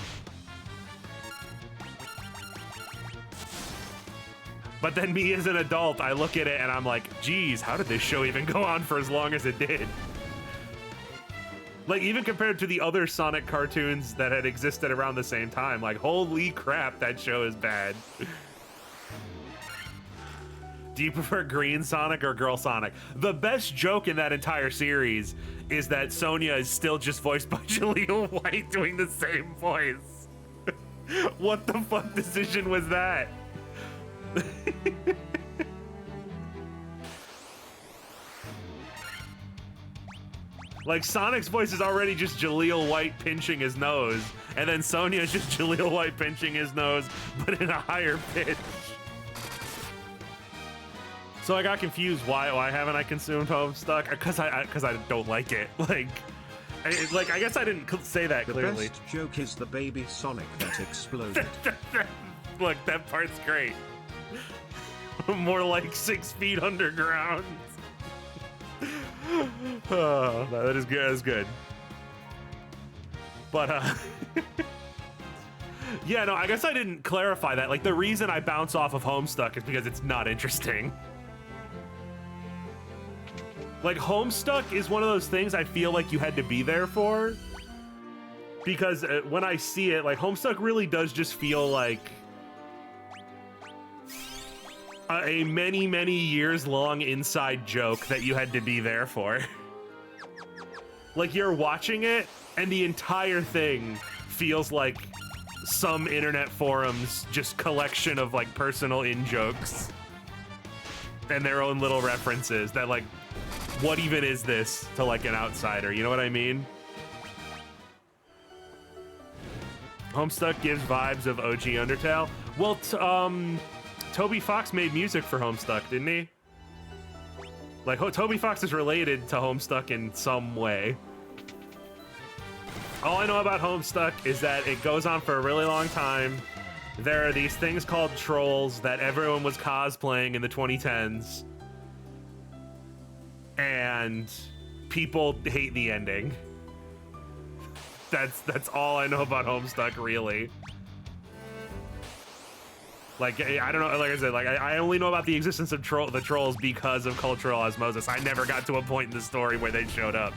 But then me as an adult, I look at it and I'm like, geez, how did this show even go on for as long as it did? Like, even compared to the other Sonic cartoons that had existed around the same time, like, holy crap, that show is bad. Do you prefer Green Sonic or Girl Sonic? The best joke in that entire series is that Sonia is still just voiced by Jaleel White doing the same voice. What the fuck decision was that? Like, Sonic's voice is already just Jaleel White pinching his nose, and then Sonia's just Jaleel White pinching his nose, but in a higher pitch. So I got confused. Why haven't I consumed Homestuck? Because I don't like it. Like I guess I didn't say that clearly. The best joke is the baby Sonic that exploded. Look, that part's great. More like 6 feet underground. Oh, that is good. That's good. But yeah, no, I guess I didn't clarify that. Like, the reason I bounce off of Homestuck is because it's not interesting. Like, Homestuck is one of those things I feel like you had to be there for. Because when I see it, like, Homestuck really does just feel like a many, many years long inside joke that you had to be there for. Like, you're watching it, and the entire thing feels like some internet forums just collection of, like, personal in-jokes. And their own little references that, like, what even is this to, like, an outsider? You know what I mean? Homestuck gives vibes of OG Undertale. Well, Toby Fox made music for Homestuck, didn't he? Like, Toby Fox is related to Homestuck in some way. All I know about Homestuck is that it goes on for a really long time. There are these things called trolls that everyone was cosplaying in the 2010s. And people hate the ending. That's all I know about Homestuck, really. Like, I don't know, like I said, like, I only know about the existence of the trolls because of cultural osmosis. I never got to a point in the story where they showed up.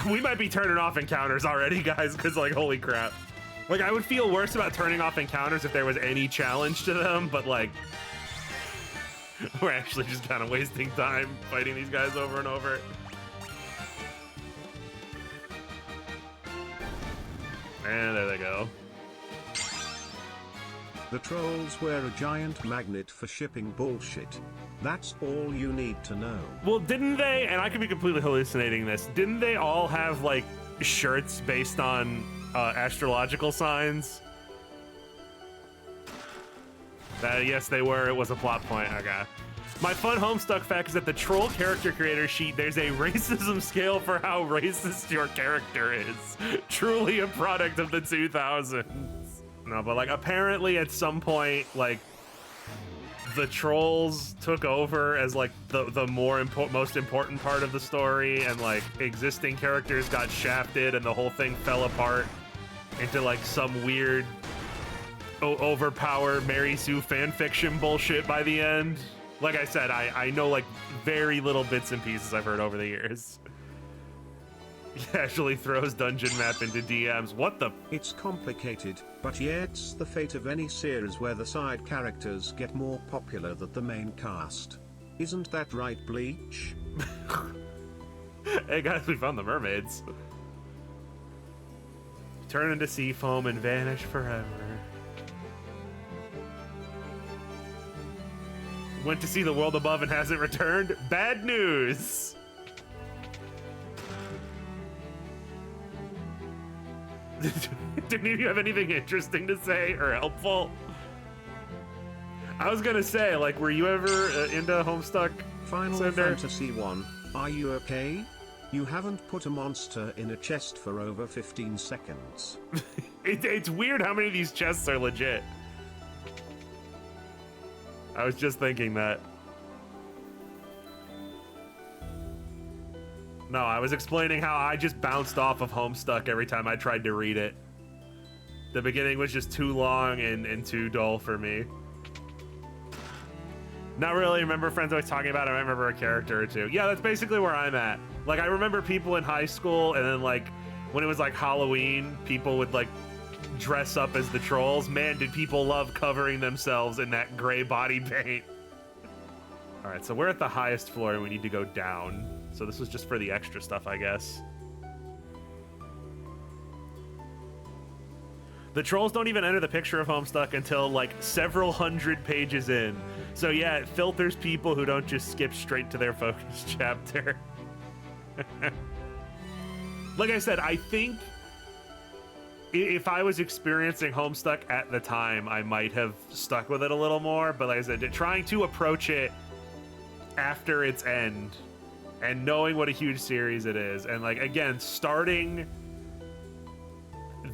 We might be turning off encounters already, guys, because, like, holy crap. Like, I would feel worse about turning off encounters if there was any challenge to them, but like, we're actually just kind of wasting time fighting these guys over and over. And there they go. The trolls were a giant magnet for shipping bullshit. That's all you need to know. Well, didn't they, and I could be completely hallucinating this, didn't they all have like shirts based on astrological signs? Yes, they were. It was a plot point. Okay. My fun Homestuck fact is that the troll character creator sheet, there's a racism scale for how racist your character is. Truly a product of the 2000s. No, but like apparently at some point, like the trolls took over as like the most important part of the story, and like existing characters got shafted, and the whole thing fell apart into like some weird overpowered Mary Sue fanfiction bullshit by the end. Like I said, I know like very little bits and pieces I've heard over the years. He actually throws dungeon map into DMs. What the? It's complicated, but yeah, it's the fate of any series where the side characters get more popular than the main cast. Isn't that right, Bleach? Hey guys, we found the mermaids. Turn into sea foam and vanish forever. Went to see the world above and hasn't returned. Bad news. Did any of you have anything interesting to say or helpful? I was gonna say, like, were you ever into Homestuck? Final Cinder? Fantasy 1, are you okay? You haven't put a monster in a chest for over 15 seconds. It's weird how many of these chests are legit. I was just thinking that. No, I was explaining how I just bounced off of Homestuck every time I tried to read it. The beginning was just too long and too dull for me. Not really remember friends always talking about it. I remember a character or two. Yeah, that's basically where I'm at. Like, I remember people in high school, and then like when it was like Halloween, people would like dress up as the trolls. Man, did people love covering themselves in that gray body paint. All right, so we're at the highest floor and we need to go down. So this was just for the extra stuff, I guess. The trolls don't even enter the picture of Homestuck until like several hundred pages in. So yeah, it filters people who don't just skip straight to their focus chapter. Like I said, I think if I was experiencing Homestuck at the time, I might have stuck with it a little more. But like I said, trying to approach it after its end and knowing what a huge series it is, and like again starting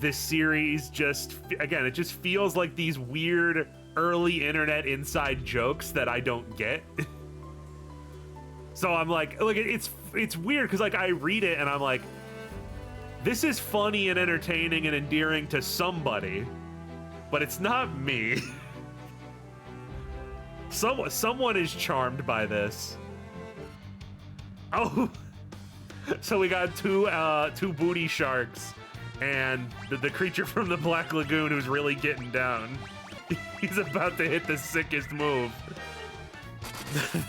this series, just again, it just feels like these weird early internet inside jokes that I don't get. So I'm like it's weird because like I read it and I'm like, this is funny and entertaining and endearing to somebody, but it's not me. Someone is charmed by this. Oh, so we got two booty sharks and the creature from the Black Lagoon who's really getting down. He's about to hit the sickest move.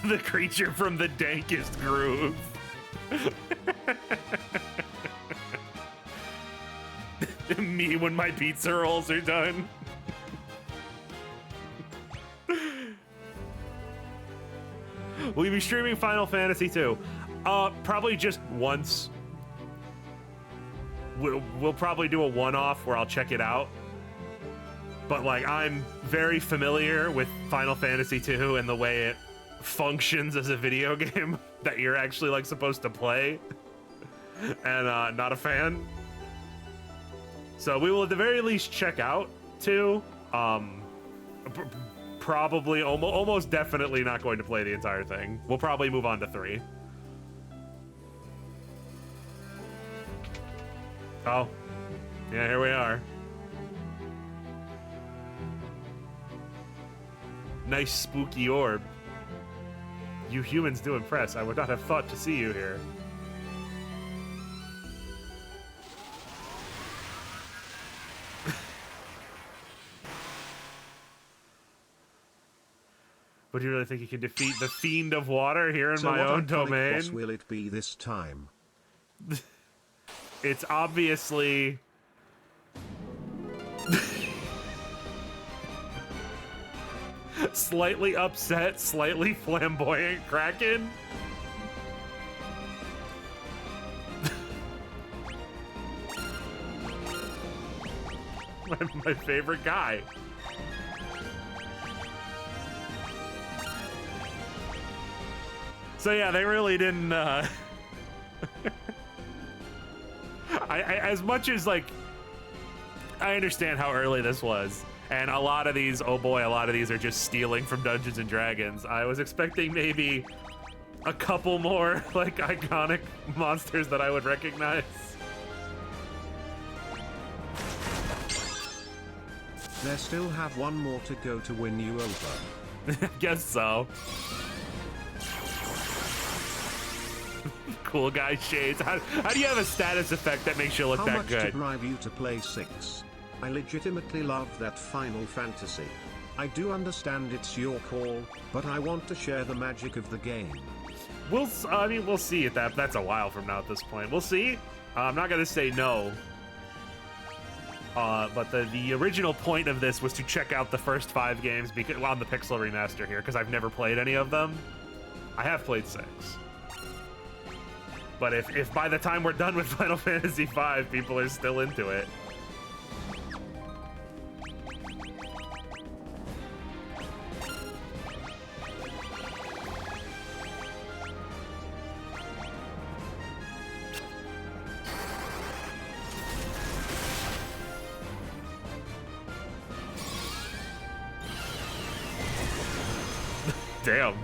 The creature from the dankest groove. Me when my pizza rolls are done. Will you be streaming Final Fantasy 2? Probably just once. We'll probably do a one-off where I'll check it out. But like, I'm very familiar with Final Fantasy 2 and the way it functions as a video game that you're actually like supposed to play. And not a fan. So we will at the very least check out 2. Probably, almost definitely not going to play the entire thing. We'll probably move on to 3. Oh, yeah, here we are. Nice spooky orb. You humans do impress. I would not have thought to see you here. But do you really think you can defeat the Fiend of Water here in So my what own iconic domain? boss will it be this time? It's obviously... slightly upset, slightly flamboyant Kraken. my favorite guy. So yeah, they really didn't, as much as, like, I understand how early this was, and a lot of these, oh boy, a lot of these are just stealing from Dungeons and Dragons. I was expecting maybe a couple more, like, iconic monsters that I would recognize. They still have one more to go to win you over. I guess so. Cool guy shades. How do you have a status effect that makes you look How that much good? to bribe you to play 6? I legitimately love that Final Fantasy. I do understand it's your call, but I want to share the magic of the game. We'll see. That's a while from now at this point. We'll see. I'm not gonna say no. But the original point of this was to check out the first 5 games on the Pixel remaster here, because I've never played any of them. I have played 6. But if by the time we're done with Final Fantasy V, people are still into it. Damn.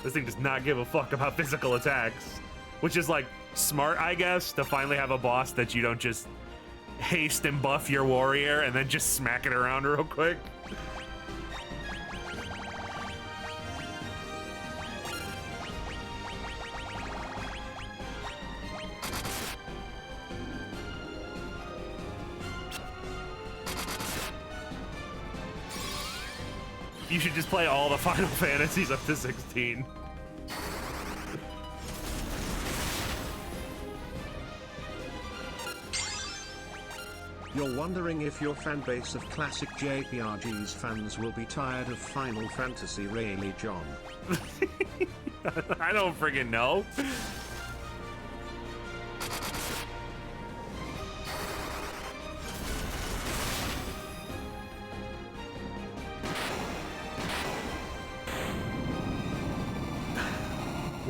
This thing does not give a fuck about physical attacks, which is, like, smart, I guess, to finally have a boss that you don't just haste and buff your warrior and then just smack it around real quick. You should just play all the Final Fantasies up to 16. You're wondering if your fanbase of classic JRPGs fans will be tired of Final Fantasy, really, John? I don't friggin' know.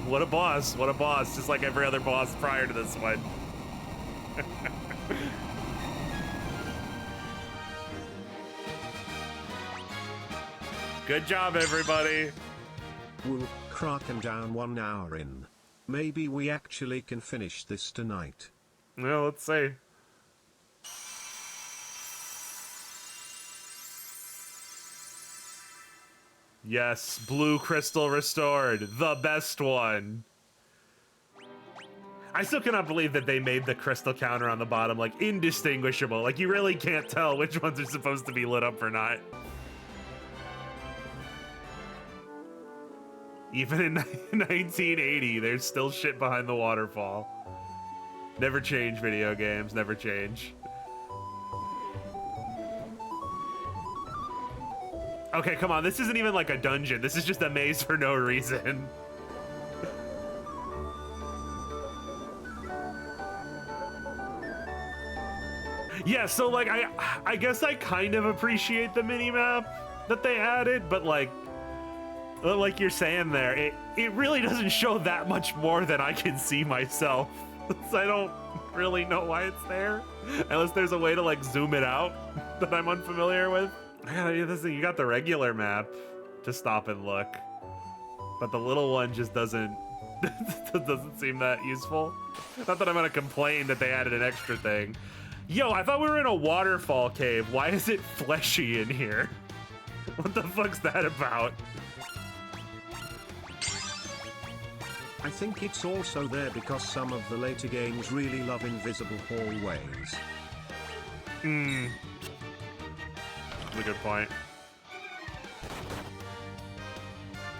What a boss, what a boss, just like every other boss prior to this one. Good job, everybody. Woo, cracking down 1 hour in. Maybe we actually can finish this tonight. Well, let's see. Yes, blue crystal restored, the best one. I still cannot believe that they made the crystal counter on the bottom, like, indistinguishable. Like, you really can't tell which ones are supposed to be lit up or not. Even in 1980, there's still shit behind the waterfall. Never change, video games, never change. Okay, come on, this isn't even like a dungeon. This is just a maze for no reason. Yeah, so, like, I guess I kind of appreciate the minimap that they added, but, like you're saying there, it really doesn't show that much more than I can see myself. So I don't really know why it's there, unless there's a way to, like, zoom it out that I'm unfamiliar with. Yeah, you got the regular map to stop and look, but the little one just doesn't seem that useful. Not that I'm gonna complain that they added an extra thing. Yo, I thought we were in a waterfall cave. Why is it fleshy in here? What the fuck's that about? I think it's also there because some of the later games really love invisible hallways. a good point.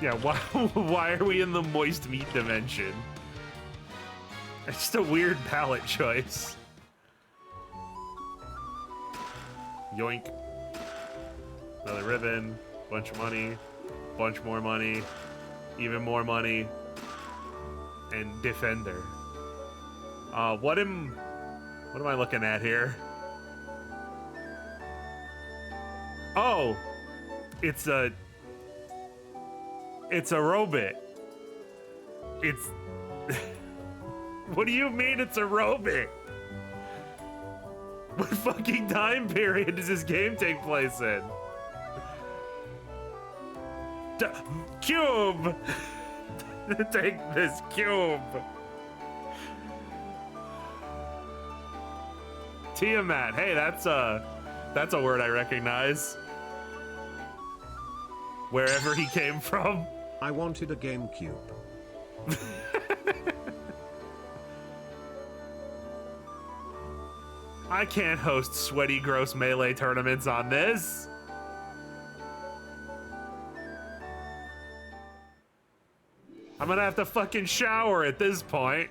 Yeah, why are we in the moist meat dimension? It's just a weird palette choice. Yoink. Another ribbon, bunch of money, bunch more money, even more money, and defender. What am I looking at here? Oh, it's a robot. It's what do you mean it's a robot? What fucking time period does this game take place in? Cube! Take this cube! Tiamat, hey, that's a word I recognize. Wherever he came from. I wanted a GameCube. I can't host sweaty, gross melee tournaments on this. I'm gonna have to fucking shower at this point.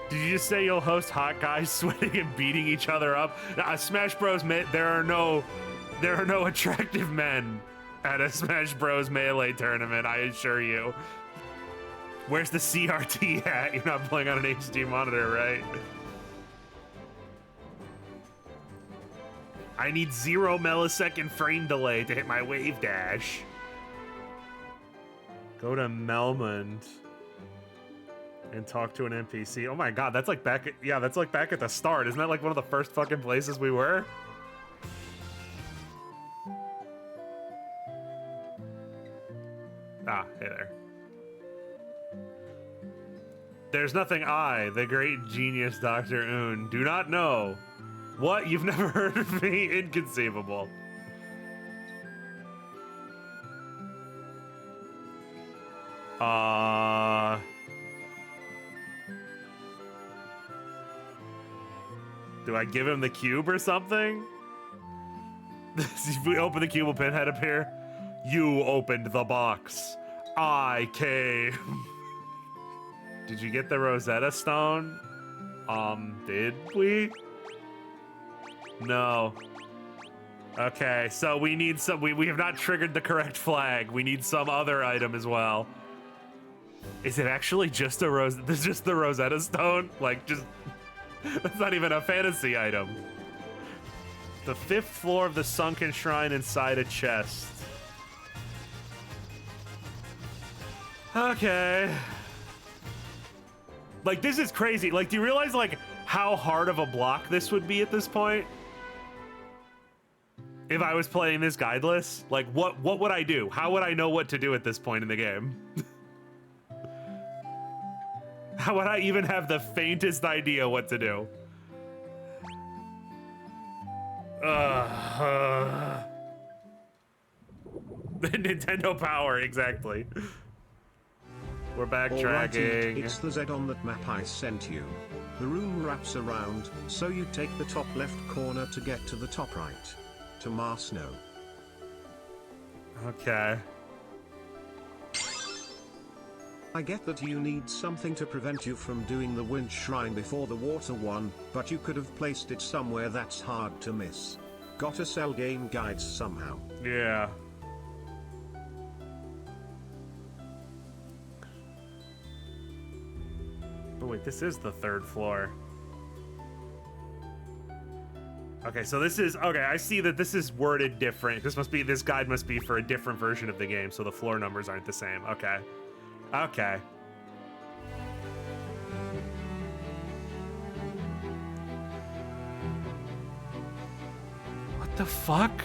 Did you just say you'll host hot guys sweating and beating each other up? Smash Bros. There are no attractive men at a Smash Bros. Melee tournament, I assure you. Where's the CRT at? You're not playing on an HD monitor, right? I need 0 millisecond frame delay to hit my wave dash. Go to Melmond and talk to an NPC. Oh my god, that's like back at, yeah, that's like back at the start. Isn't that like one of the first fucking places we were? Ah, hey there. There's nothing I, the great genius Dr. Un, do not know. What? You've never heard of me? Inconceivable. Do I give him the cube or something? If we open the cube, will Pinhead appear? You opened the box. I came. Did you get the Rosetta Stone? Did we? No. Okay, so we need some, we have not triggered the correct flag. We need some other item as well. Is it actually just a this is just the Rosetta Stone? Like, just, that's not even a fantasy item. The 5th floor of the sunken shrine inside a chest. Okay. Like, this is crazy. Like, do you realize, like, how hard of a block this would be at this point? If I was playing this guideless? Like, what would I do? How would I know what to do at this point in the game? How would I even have the faintest idea what to do? The Nintendo Power, exactly. We're backtracking. Alrighty, it's the Z on that map I sent you. The room wraps around, so you take the top left corner to get to the top right. To Marsno. Okay. I get that you need something to prevent you from doing the wind shrine before the water one, but you could have placed it somewhere that's hard to miss. Gotta sell game guides somehow. Yeah. Oh wait, this is the 3rd floor. Okay, so this is, okay, I see that this is worded different. This guide must be for a different version of the game, so the floor numbers aren't the same. Okay. Okay. What the fuck?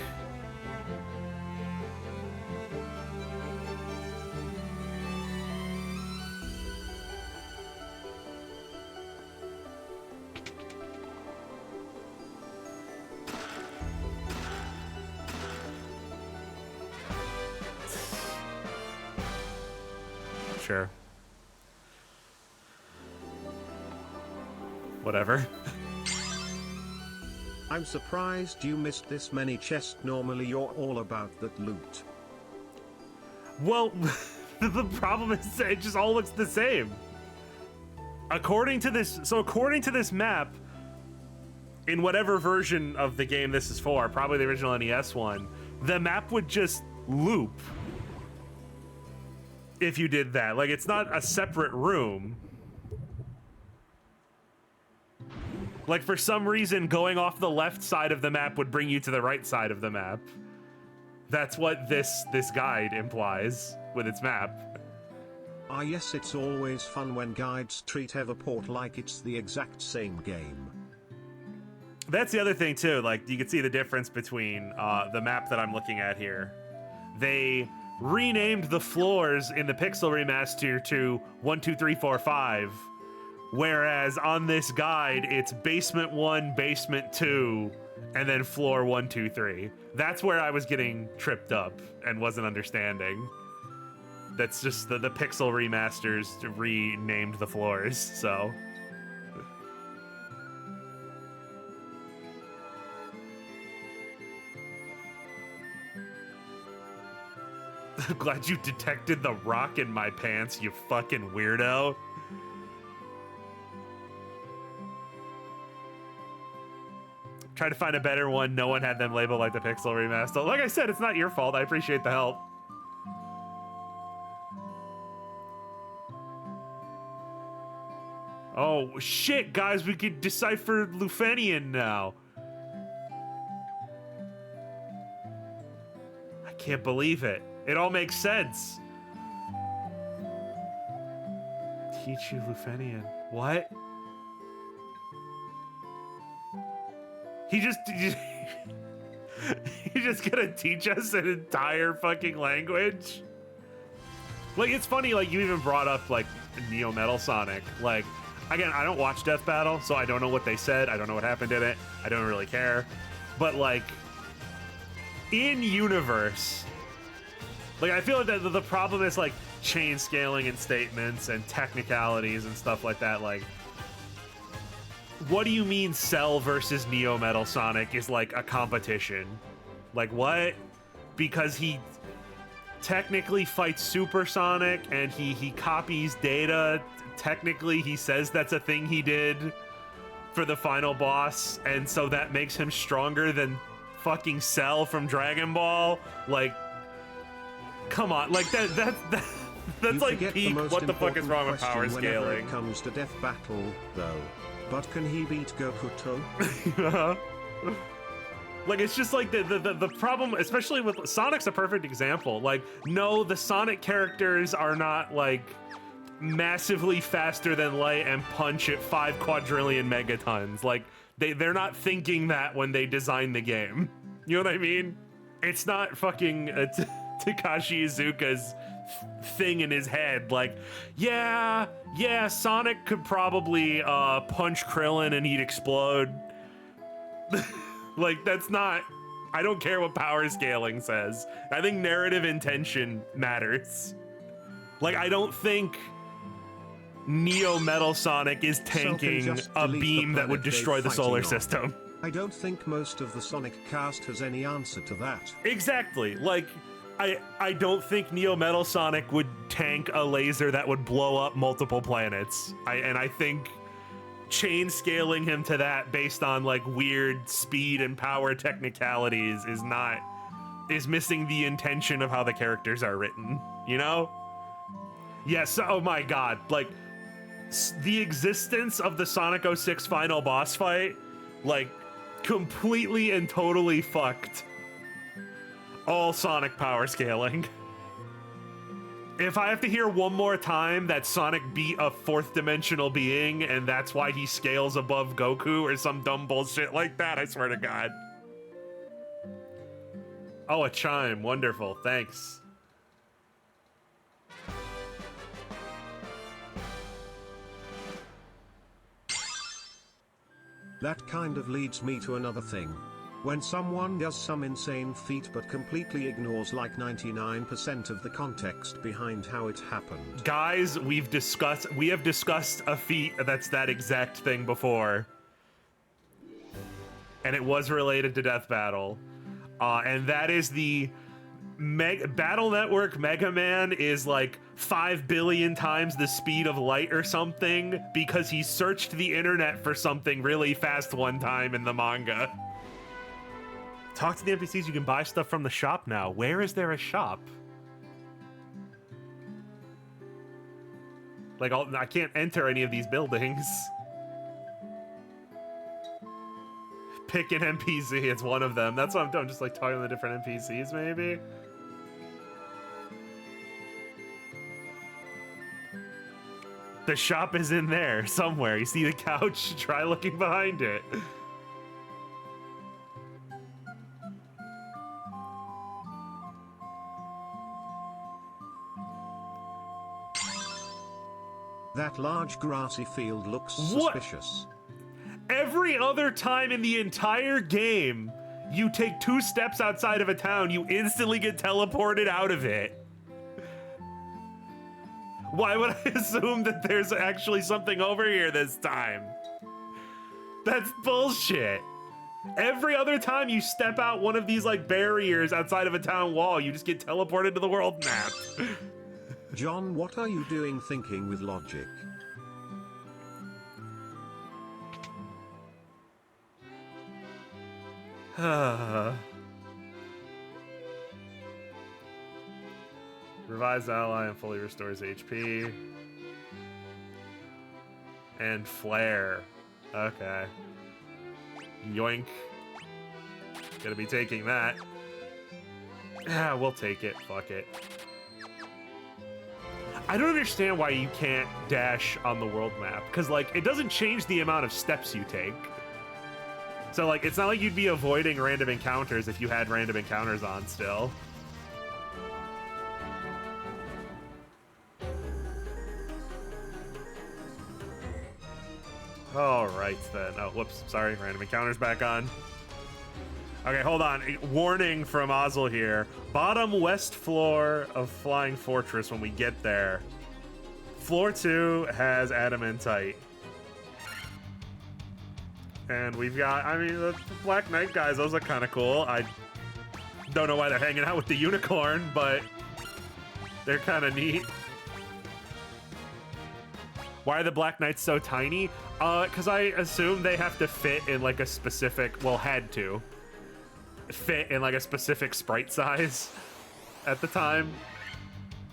Sure. Whatever. I'm surprised you missed this many chests. Normally you're all about that loot. Well, the problem is it just all looks the same. According to this map, in whatever version of the game this is for, probably the original NES one, the map would just loop if you did that. Like, it's not a separate room. Like, for some reason, going off the left side of the map would bring you to the right side of the map. That's what this guide implies with its map. Ah yes, it's always fun when guides treat Everport like it's the exact same game. That's the other thing too, like you can see the difference between the map that I'm looking at here. They renamed the floors in the Pixel Remaster to 1, 2, 3, 4, 5, whereas on this guide it's basement 1, basement 2, and then floor 1, 2, 3. That's where I was getting tripped up and wasn't understanding. That's just the Pixel Remasters renamed the floors, so. I'm glad you detected the rock in my pants, you fucking weirdo. Try to find a better one. No one had them labeled like the Pixel Remaster. Like I said, it's not your fault. I appreciate the help. Oh, shit, guys. We could decipher Lufenian now. I can't believe it. It all makes sense. Teach you Lufenian. What? He's just gonna teach us an entire fucking language? Like, it's funny, like, you even brought up, like, Neo Metal Sonic. Like, again, I don't watch Death Battle, so I don't know what they said. I don't know what happened in it. I don't really care. But, like, in universe, like, I feel like the problem is, like, chain scaling and statements and technicalities and stuff like that. Like, what do you mean Cell versus Neo Metal Sonic is like a competition? Like, what? Because he technically fights Super Sonic and he copies data. Technically, he says that's a thing he did for the final boss, and so that makes him stronger than fucking Cell from Dragon Ball. Like, come on, like that's like peak. What the fuck is wrong with power scaling? It comes to Death Battle, though. But can he beat Goku too? Like, it's just like the problem, especially with Sonic's a perfect example. Like, no, the Sonic characters are not like massively faster than light and punch at 5 quadrillion megatons. Like, they're not thinking that when they design the game. You know what I mean? It's not fucking Takashi Iizuka's thing in his head. Like, yeah, Sonic could probably punch Krillin and he'd explode. Like, that's not, I don't care what power scaling says. I think narrative intention matters. Like, I don't think Neo Metal Sonic is tanking a beam that would destroy the solar system. I don't think most of the Sonic cast has any answer to that. Exactly. Like, I don't think Neo Metal Sonic would tank a laser that would blow up multiple planets. I think chain scaling him to that based on like weird speed and power technicalities is missing the intention of how the characters are written, you know? Yes, oh my god, like the existence of the Sonic 06 final boss fight, like, completely and totally fucked all Sonic power scaling. If I have to hear one more time that Sonic beat a 4th dimensional being and that's why he scales above Goku or some dumb bullshit like that, I swear to God. Oh, a chime. Wonderful. Thanks. That kind of leads me to another thing. When someone does some insane feat but completely ignores like 99% of the context behind how it happened. Guys, we have discussed a feat that's that exact thing before. and it was related to Death Battle. And that is the Battle Network Mega Man is like 5 billion times the speed of light or something because he searched the internet for something really fast one time in the manga. Talk to the NPCs, you can buy stuff from the shop now. Where is there a shop? Like, I can't enter any of these buildings. Pick an NPC, it's one of them. That's what I'm doing, just like talking to the different NPCs maybe. The shop is in there somewhere. You see the couch? Try looking behind it. That large grassy field looks suspicious. Every other time in the entire game, you take 2 steps outside of a town, you instantly get teleported out of it. Why would I assume that there's actually something over here this time? That's bullshit. Every other time you step out one of these like barriers outside of a town wall, you just get teleported to the world map. John, what are you doing thinking with logic? Revives ally and fully restores HP. And flare. Okay. Yoink. Gonna be taking that. Yeah, we'll take it. Fuck it. I don't understand why you can't dash on the world map, because like it doesn't change the amount of steps you take. So like it's not like you'd be avoiding random encounters if you had random encounters on still. All right then. Oh, whoops. Sorry. Random encounters back on. Okay, hold on. Warning from Ozzel here. Bottom west floor of Flying Fortress when we get there. Floor 2 has adamantite. And we've got, I mean, the Black Knight guys, those look kind of cool. I don't know why they're hanging out with the unicorn, but they're kind of neat. Why are the Black Knights so tiny? Because I assume they have to fit in like a specific, well, had to fit in like a specific sprite size at the time.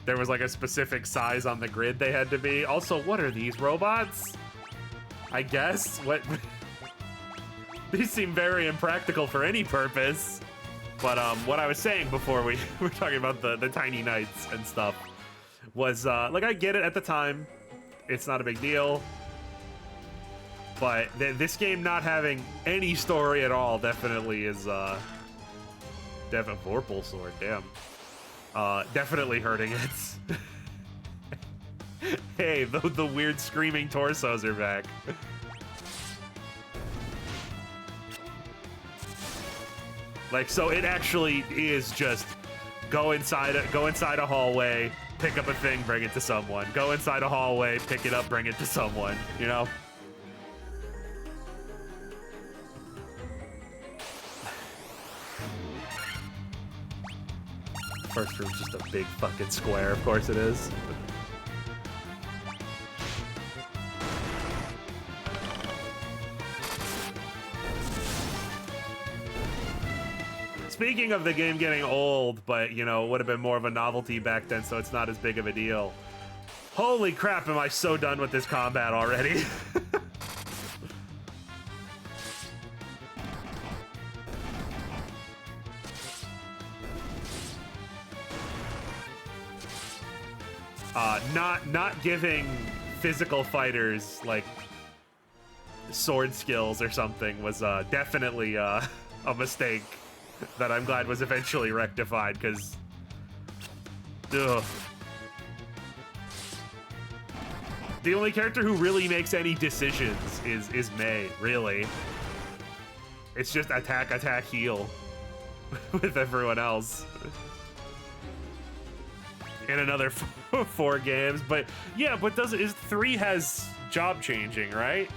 There was like a specific size on the grid they had to be. Also, what are these robots? I guess, what? These seem very impractical for any purpose. But what I was saying before we were talking about the tiny knights and stuff was, like, I get it at the time. It's not a big deal. But this game not having any story at all definitely is, Vorpal sword, damn. Definitely hurting it. Hey, the weird screaming torsos are back. Like, so it actually is just go inside a hallway, pick up a thing, bring it to someone. Go inside a hallway, pick it up, bring it to someone, you know? First room's just a big fucking square, of course it is. Speaking of the game getting old, but, you know, would have been more of a novelty back then, so it's not as big of a deal. Holy crap, am I so done with this combat already? Not giving physical fighters, like, sword skills or something was definitely a mistake that I'm glad was eventually rectified, because ugh. The only character who really makes any decisions is Mei, really. It's just attack, attack, heal with everyone else. In another 4 games, but yeah, but 3 has job changing, right?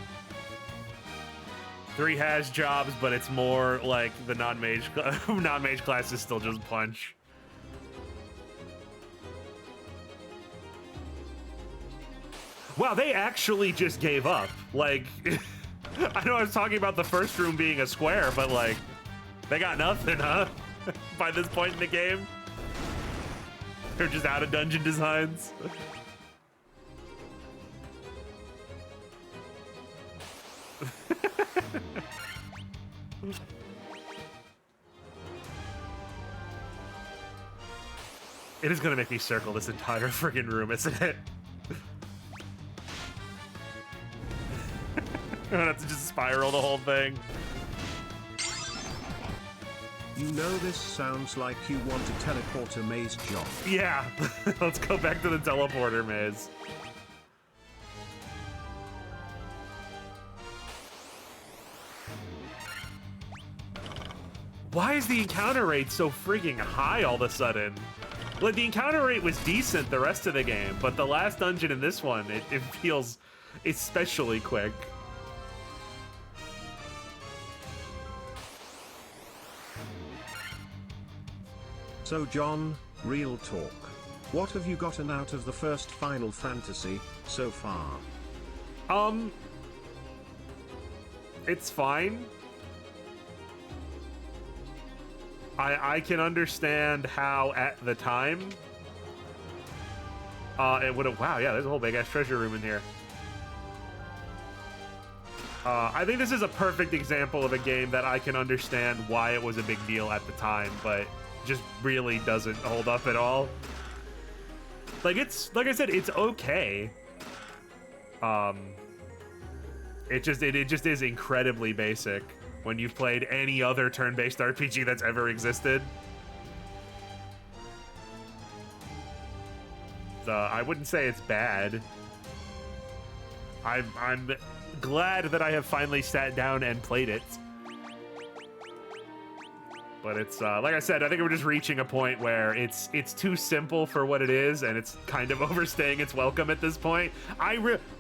3 has jobs, but it's more like the non-mage non-mage class is still just punch. Wow, they actually just gave up. Like, I know I was talking about the first room being a square, but like, they got nothing, huh? By this point in the game. They're just out of dungeon designs. It is gonna make me circle this entire friggin' room, isn't it? I'm gonna have to just spiral the whole thing. You know this sounds like you want to teleport a maze job. Yeah, let's go back to the teleporter maze. Why is the encounter rate so freaking high all of a sudden? Like, the encounter rate was decent the rest of the game, but the last dungeon in this one, it feels especially quick. So John, real talk. What have you gotten out of the first Final Fantasy so far? It's fine. I can understand how at the time it would have. Wow, yeah, there's a whole big ass treasure room in here. I think this is a perfect example of a game that I can understand why it was a big deal at the time, but just really doesn't hold up at all. Like, it's, like I said, it's okay. It just is incredibly basic when you've played any other turn-based RPG that's ever existed. I wouldn't say it's bad. I'm glad that I have finally sat down and played it. But it's, like I said, I think we're just reaching a point where it's too simple for what it is, and it's kind of overstaying its welcome at this point.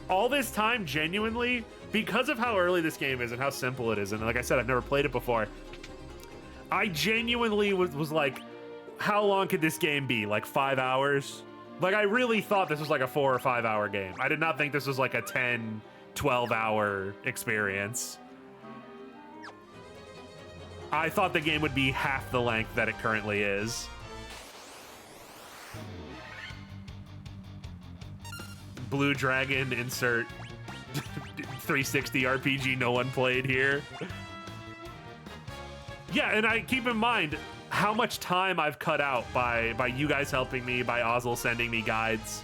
All this time, genuinely, because of how early this game is and how simple it is, and like I said, I've never played it before, I genuinely was like, how long could this game be? Like 5 hours? Like, I really thought this was like a 4 or 5 hour game. I did not think this was like a 10, 12 hour experience. I thought the game would be half the length that it currently is. Blue Dragon, insert 360 RPG no one played here. Yeah, and I keep in mind how much time I've cut out by you guys helping me, by Ozzel sending me guides.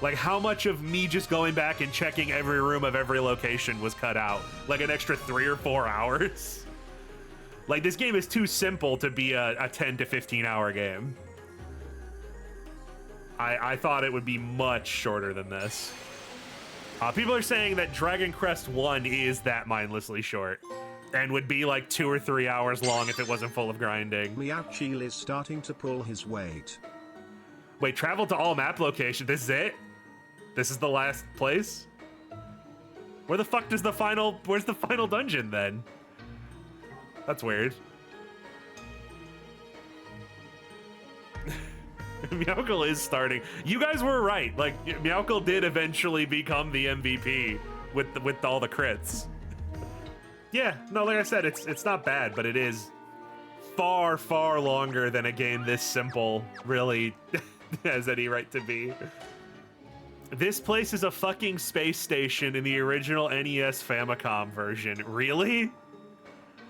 Like, how much of me just going back and checking every room of every location was cut out? Like an extra 3 or 4 hours? Like, this game is too simple to be a 10 to 15 hour game. I thought it would be much shorter than this. People are saying that Dragon Crest 1 is that mindlessly short and would be like 2 or 3 hours long if it wasn't full of grinding. Meowchiel is starting to pull his weight. Wait, travel to all map locations. This is it? This is the last place? Where the fuck does where's the final dungeon then? That's weird. Meowkill is starting. You guys were right. Like, Meowkill did eventually become the MVP with all the crits. Yeah, no, like I said, it's not bad, but it is far, far longer than a game this simple really has any right to be. This place is a fucking space station in the original NES Famicom version. Really?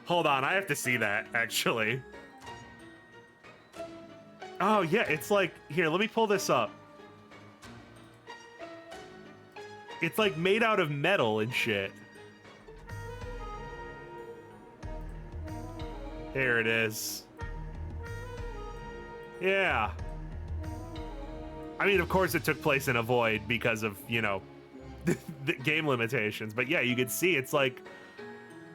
Hold on, I have to see that, actually. Oh, yeah, it's like... Here, let me pull this up. It's like made out of metal and shit. Here it is. Yeah. I mean, of course it took place in a void because of, you know, the game limitations. But yeah, you can see it's like...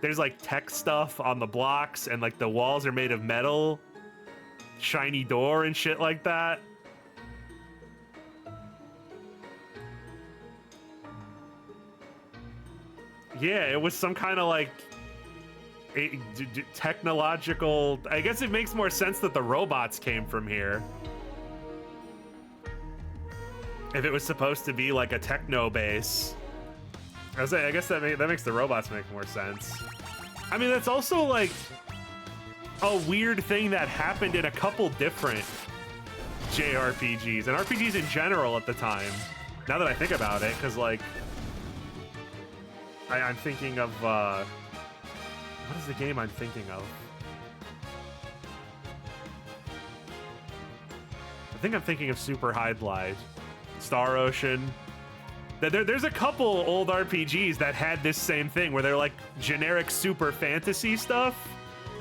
There's like tech stuff on the blocks, and like the walls are made of metal. Shiny door and shit like that. Yeah, it was some kind of like technological. I guess it makes more sense that the robots came from here. If it was supposed to be like a techno base, I guess that makes the robots make more sense. I mean, that's also like a weird thing that happened in a couple different JRPGs and RPGs in general at the time. Now that I think about it, because like I'm thinking of what is the game I'm thinking of? I think I'm thinking of Super High Light, Star Ocean. There's a couple old RPGs that had this same thing where they're like generic super fantasy stuff,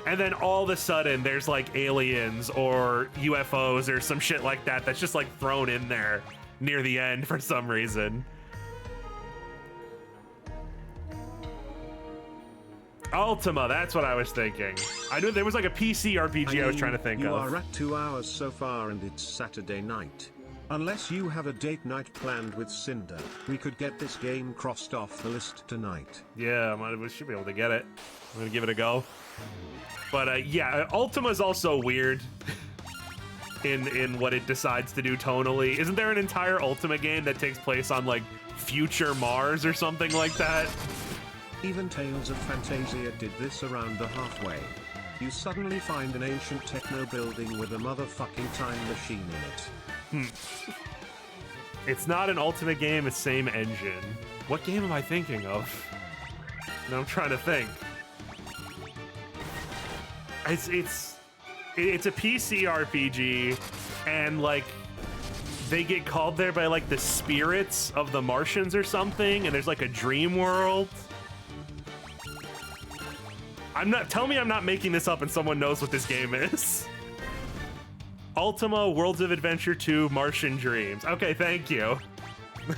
and then all of a sudden there's like aliens or UFOs or some shit like that that's just like thrown in there near the end for some reason. Ultima, that's what I was thinking. I knew there was like a PC RPG I was trying to think of. You are at 2 hours so far and it's Saturday night. Unless you have a date night planned with Cinder, we could get this game crossed off the list tonight. Yeah, we should be able to get it. I'm gonna give it a go. But yeah, Ultima's also weird in what it decides to do tonally. Isn't there an entire Ultima game that takes place on like future Mars or something like that? Even Tales of Fantasia did this around the halfway. You suddenly find an ancient techno building with a motherfucking time machine in it. It's not an Ultimate game, it's same engine. What game am I thinking of? No, I'm trying to think. It's a PC RPG, and like they get called there by like the spirits of the Martians or something, and there's like a dream world. Tell me I'm not making this up and someone knows what this game is. Ultima Worlds of Adventure 2 Martian Dreams. Okay, thank you.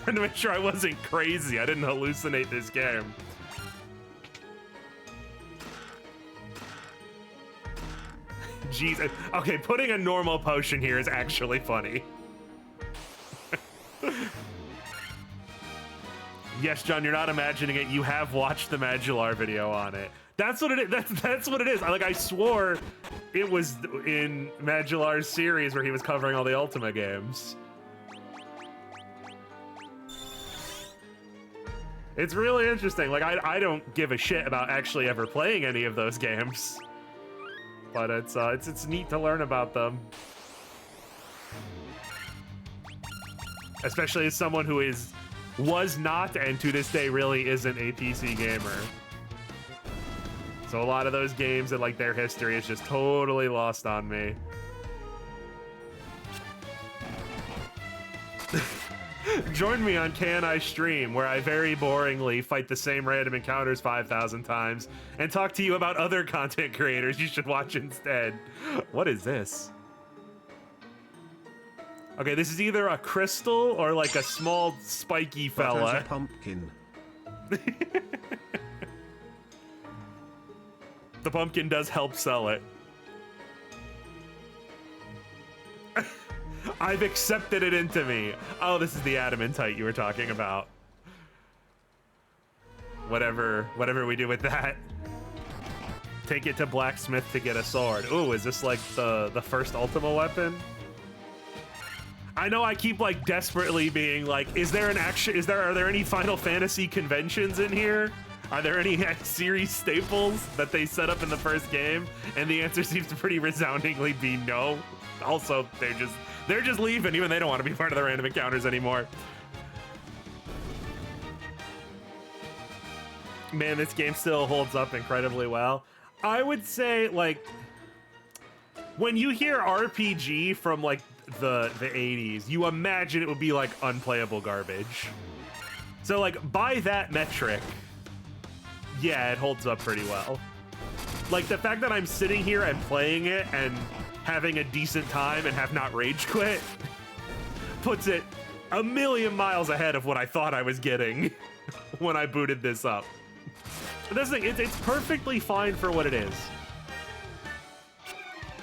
To make sure I wasn't crazy. I didn't hallucinate this game. Jeez. Okay, putting a normal potion here is actually funny. Yes, John, you're not imagining it. You have watched the Madular video on it. That's what it is. That's what it is. I swore it was in Madular's series where he was covering all the Ultima games. It's really interesting. Like, I don't give a shit about actually ever playing any of those games, but it's neat to learn about them, especially as someone who was not and to this day really isn't a PC gamer. So a lot of those games and like their history is just totally lost on me. Join me on KNI stream where I very boringly fight the same random encounters 5,000 times and talk to you about other content creators you should watch instead. What is this? Okay, this is either a crystal or like a small spiky fella. But as a pumpkin. The pumpkin does help sell it. I've accepted it into me. Oh, this is the adamantite you were talking about. Whatever we do with that. Take it to blacksmith to get a sword. Ooh, is this like the first Ultima weapon? I know I keep like desperately being like, are there any Final Fantasy conventions in here? Are there any series staples that they set up in the first game? And the answer seems to pretty resoundingly be no. Also, they're just leaving, even they don't want to be part of the random encounters anymore. Man, this game still holds up incredibly well. I would say, like, when you hear RPG from like the 80s, you imagine it would be like unplayable garbage. So like by that metric, yeah, it holds up pretty well. Like the fact that I'm sitting here and playing it and having a decent time and have not rage quit puts it a million miles ahead of what I thought I was getting when I booted this up. But that's the thing, it's perfectly fine for what it is.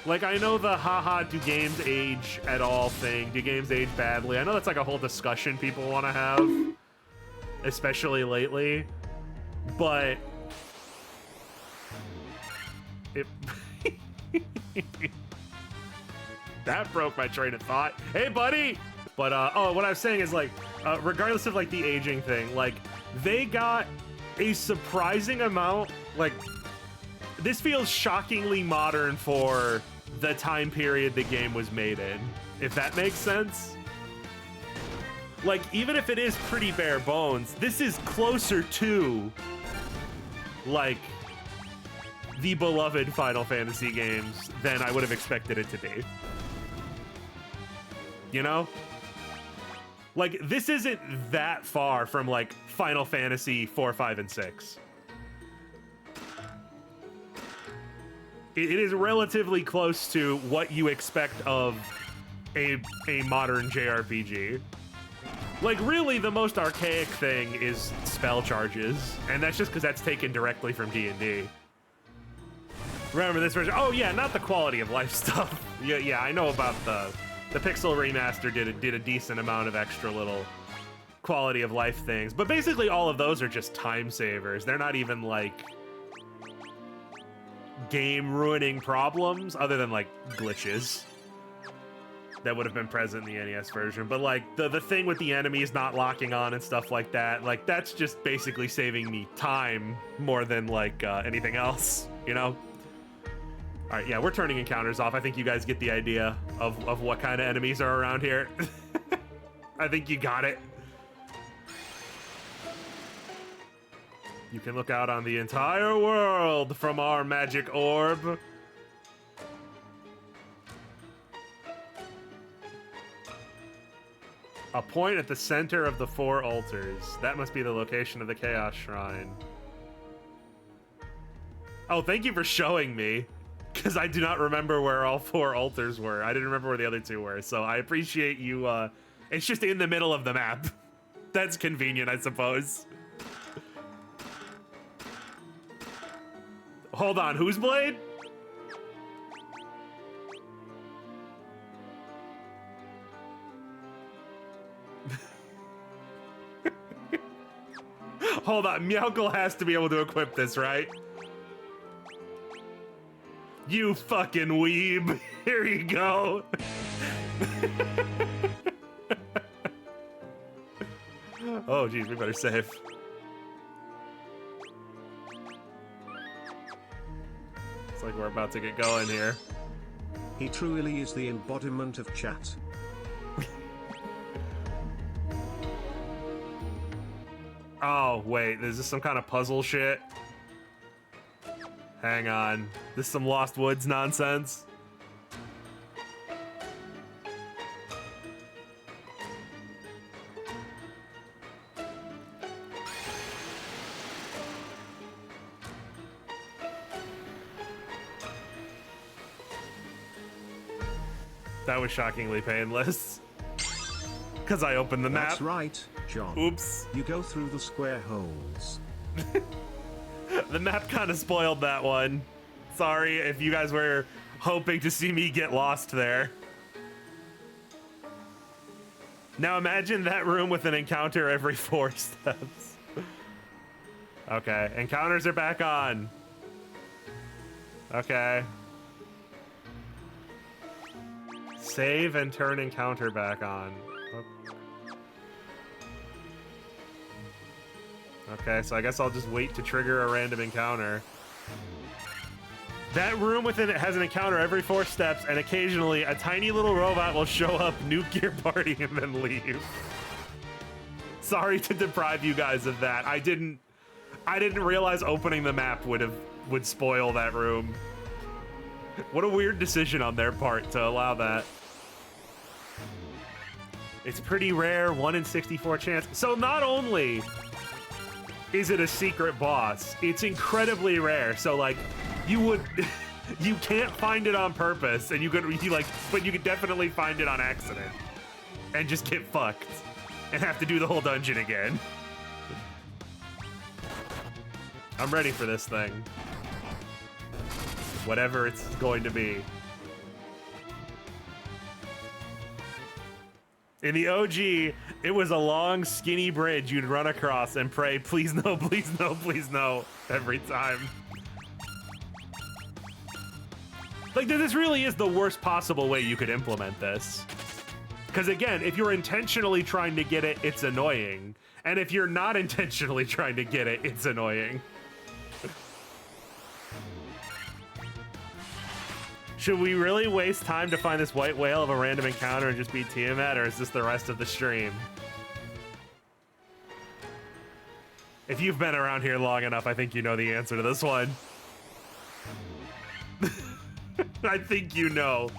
Like, I know the haha, do games age at all thing, do games age badly? I know that's like a whole discussion people want to have, especially lately. but it that broke my train of thought. Hey, buddy! But, oh, what I was saying is, like, regardless of, like, the aging thing, like, they got a surprising amount, like, this feels shockingly modern for the time period the game was made in, if that makes sense. Like, even if it is pretty bare bones, this is closer to, like, the beloved Final Fantasy games than I would have expected it to be. You know? Like, this isn't that far from, like, Final Fantasy 4, 5, and 6. It is relatively close to what you expect of a modern JRPG. Like, really, the most archaic thing is spell charges, and that's just because that's taken directly from D&D. Remember this version? Oh yeah, not the quality of life stuff. Yeah, I know about the Pixel remaster did a decent amount of extra little quality of life things, but basically all of those are just time savers. They're not even like game ruining problems, other than like glitches that would have been present in the NES version. But like the thing with the enemies not locking on and stuff like that, like that's just basically saving me time more than like anything else, you know? All right, yeah, we're turning encounters off. I think you guys get the idea of what kind of enemies are around here. I think you got it. You can look out on the entire world from our magic orb. A point at the center of the 4 altars. That must be the location of the Chaos Shrine. Oh, thank you for showing me, because I do not remember where all 4 altars were. I didn't remember where the other 2 were, so I appreciate you. It's just in the middle of the map. That's convenient, I suppose. Hold on, whose blade? Hold on, Meowgle has to be able to equip this, right? You fucking weeb. Here you go. Oh, geez, we better save. It's like we're about to get going here. He truly is the embodiment of chat. Oh, wait, is this some kind of puzzle shit? Hang on. This is some Lost Woods nonsense? That was shockingly painless. Because I opened the map. That's right, John. Oops. You go through the square holes. The map kind of spoiled that one. Sorry if you guys were hoping to see me get lost there. Now imagine that room with an encounter every 4 steps. Okay, encounters are back on. Okay. Save and turn encounter back on. Okay, so I guess I'll just wait to trigger a random encounter. That room within it has an encounter every 4 steps, and occasionally a tiny little robot will show up, nuke your party, and then leave. Sorry to deprive you guys of that. I didn't realize opening the map would spoil that room. What a weird decision on their part to allow that. It's pretty rare, 1 in 64 chance. So not only is it a secret boss, it's incredibly rare. So like, you can't find it on purpose, and but you could definitely find it on accident and just get fucked and have to do the whole dungeon again. I'm ready for this thing. Whatever it's going to be. In the OG, it was a long, skinny bridge you'd run across and pray, please no, please no, please no, every time. Like, this really is the worst possible way you could implement this. Because again, if you're intentionally trying to get it, it's annoying. And if you're not intentionally trying to get it, it's annoying. Should we really waste time to find this white whale of a random encounter and just beat Tiamat, or is this the rest of the stream? If you've been around here long enough, I think you know the answer to this one. I think you know.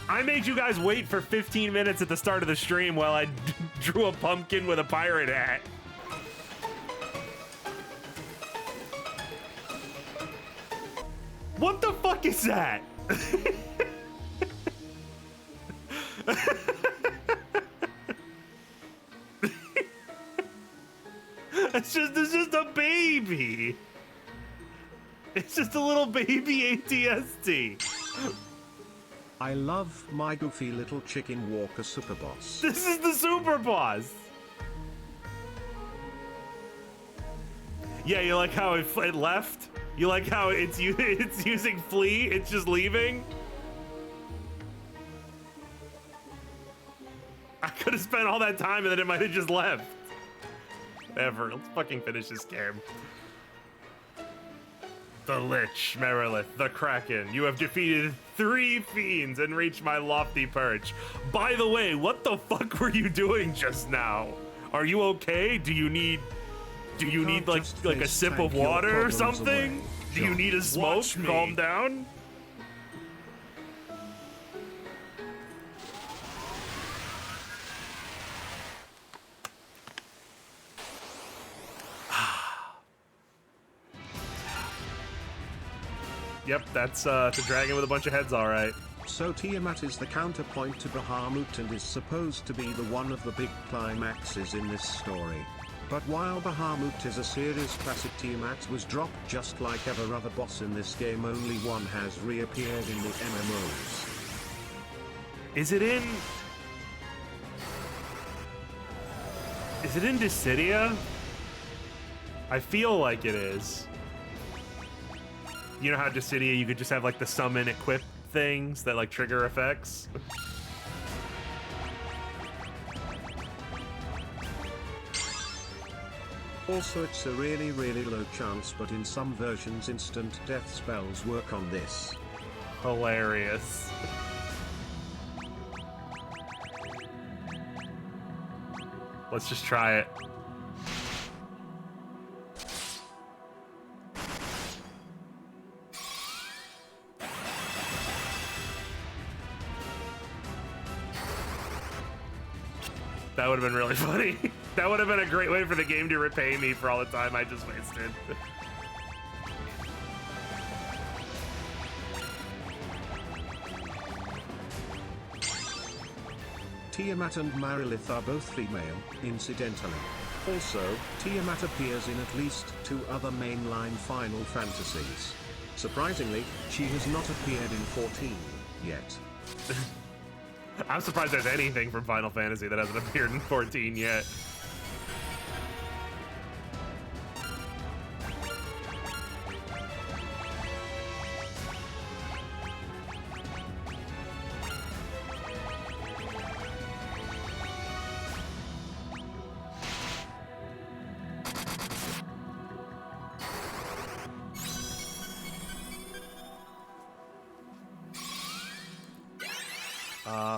I made you guys wait for 15 minutes at the start of the stream while I drew a pumpkin with a pirate hat. What the fuck is that? It's just a baby. It's just a little baby ATST. I love my goofy little chicken walker super boss. This is the super boss. Yeah, you like how it left? You like how it's using flee, it's just leaving? I could have spent all that time and then it might have just left. Whatever, let's fucking finish this game. The Lich, Merilith, the Kraken. You have defeated 3 fiends and reached my lofty perch. By the way, what the fuck were you doing just now? Are you okay? Do you need like a sip of water or something? Do you need a smoke? Calm down. Yep, that's a dragon with a bunch of heads, all right. So Tiamat is the counterpoint to Bahamut and is supposed to be the one of the big climaxes in this story. But while Bahamut is a series classic, Tiamat was dropped just like every other boss in this game. Only one has reappeared in the MMOs. Is it in Dissidia? I feel like it is. You know how Dissidia, you could just have like the summon equip things that like trigger effects? Also, it's a really low chance, but in some versions instant death spells work on this. Hilarious. Let's just try it. That would have been really funny. That would have been a great way for the game to repay me for all the time I just wasted. Tiamat and Merilith are both female, incidentally. Also, Tiamat appears in at least 2 other mainline Final Fantasies. Surprisingly, she has not appeared in 14 yet. I'm surprised there's anything from Final Fantasy that hasn't appeared in 14 yet.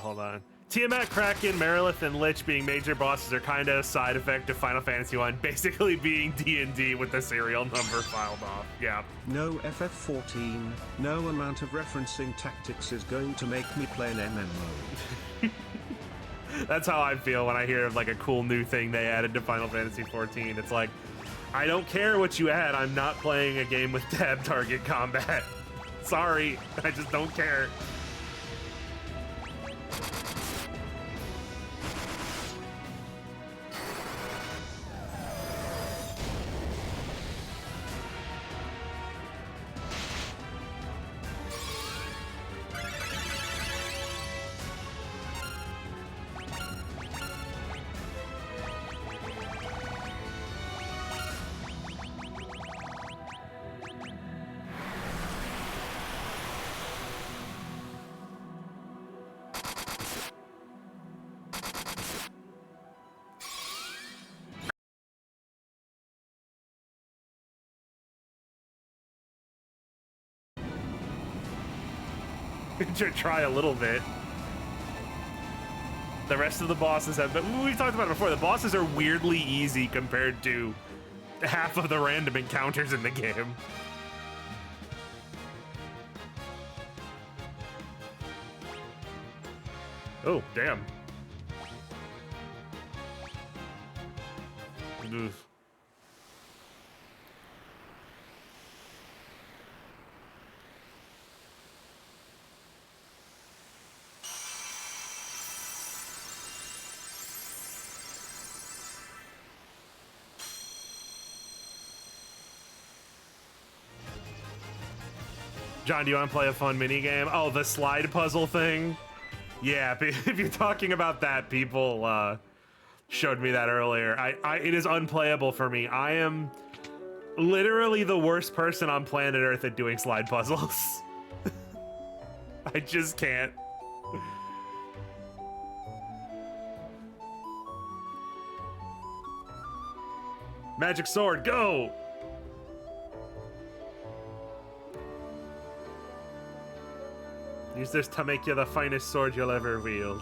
Hold on. Tiamat, Kraken, Merilith, and Lich being major bosses are kind of a side effect of Final Fantasy 1, basically being D&D with the serial number filed off. Yeah. No FF14, no amount of referencing tactics is going to make me play an MMO. That's how I feel when I hear of like a cool new thing they added to Final Fantasy 14. It's like, I don't care what you add, I'm not playing a game with tab target combat. Sorry, I just don't care. Try a little bit. The rest of the bosses have been, we've talked about it before, the bosses are weirdly easy compared to half of the random encounters in the game. Oh, damn. Oof. John, do you want to play a fun mini game? Oh, the slide puzzle thing? Yeah, if you're talking about that, people showed me that earlier. It is unplayable for me. I am literally the worst person on planet Earth at doing slide puzzles. I just can't. Magic sword, go! Use this to make you the finest sword you'll ever wield.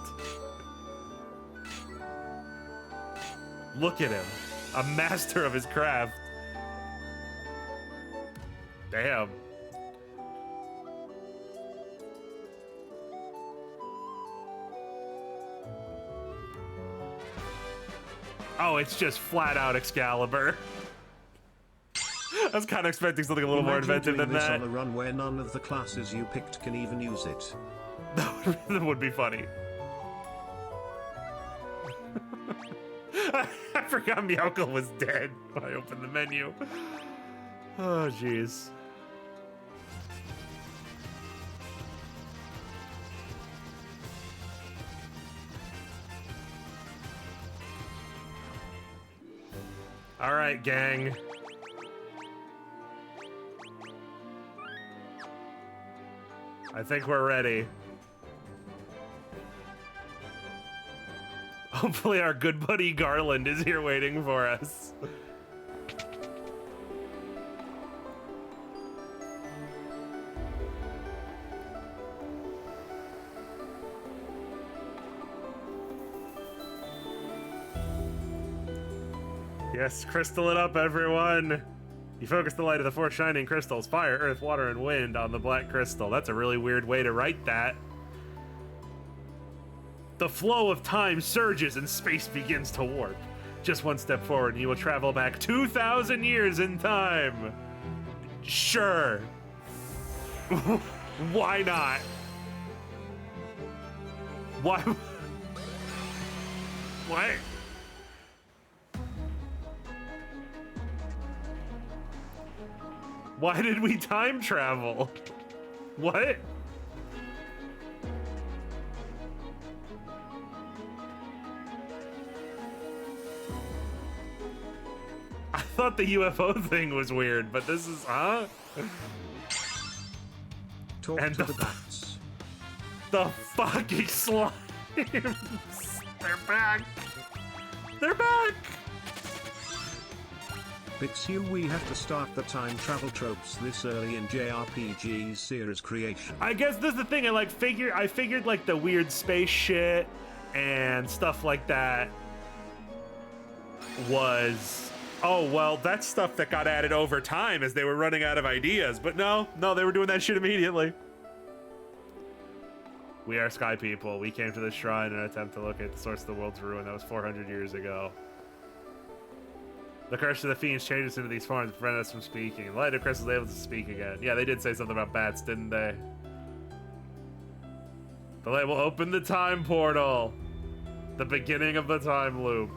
Look at him. A master of his craft. Damn. Oh, it's just flat out Excalibur. I was kind of expecting something a little more inventive than that. On a run where none of the classes you picked can even use it. That would be funny. I forgot Meowcle was dead when I opened the menu. Oh, jeez. All right, gang. I think we're ready. Hopefully our good buddy Garland is here waiting for us. Yes, crystal it up, everyone. You focus the light of the four shining crystals, fire, earth, water, and wind, on the black crystal. That's a really weird way to write that. The flow of time surges and space begins to warp. Just one step forward and you will travel back 2,000 years in time. Sure. Why not? Why? What? Why did we time travel? What? I thought the UFO thing was weird, but this is, huh? Talk and to the bats. The fucking slimes! They're back! They're back! Bitsu, we have to start the time travel tropes this early in JRPG's series creation. I guess this is the thing. I figured like the weird space shit and stuff like that was, oh well, that's stuff that got added over time as they were running out of ideas. But no, they were doing that shit immediately. We are Sky People. We came to this shrine in an attempt to look at the source of the world's ruin. That was 400 years ago. The curse of the fiends changed us into these forms to prevent us from speaking. The light of crystal is able to speak again. Yeah, they did say something about bats, didn't they? The light will open the time portal. The beginning of the time loop.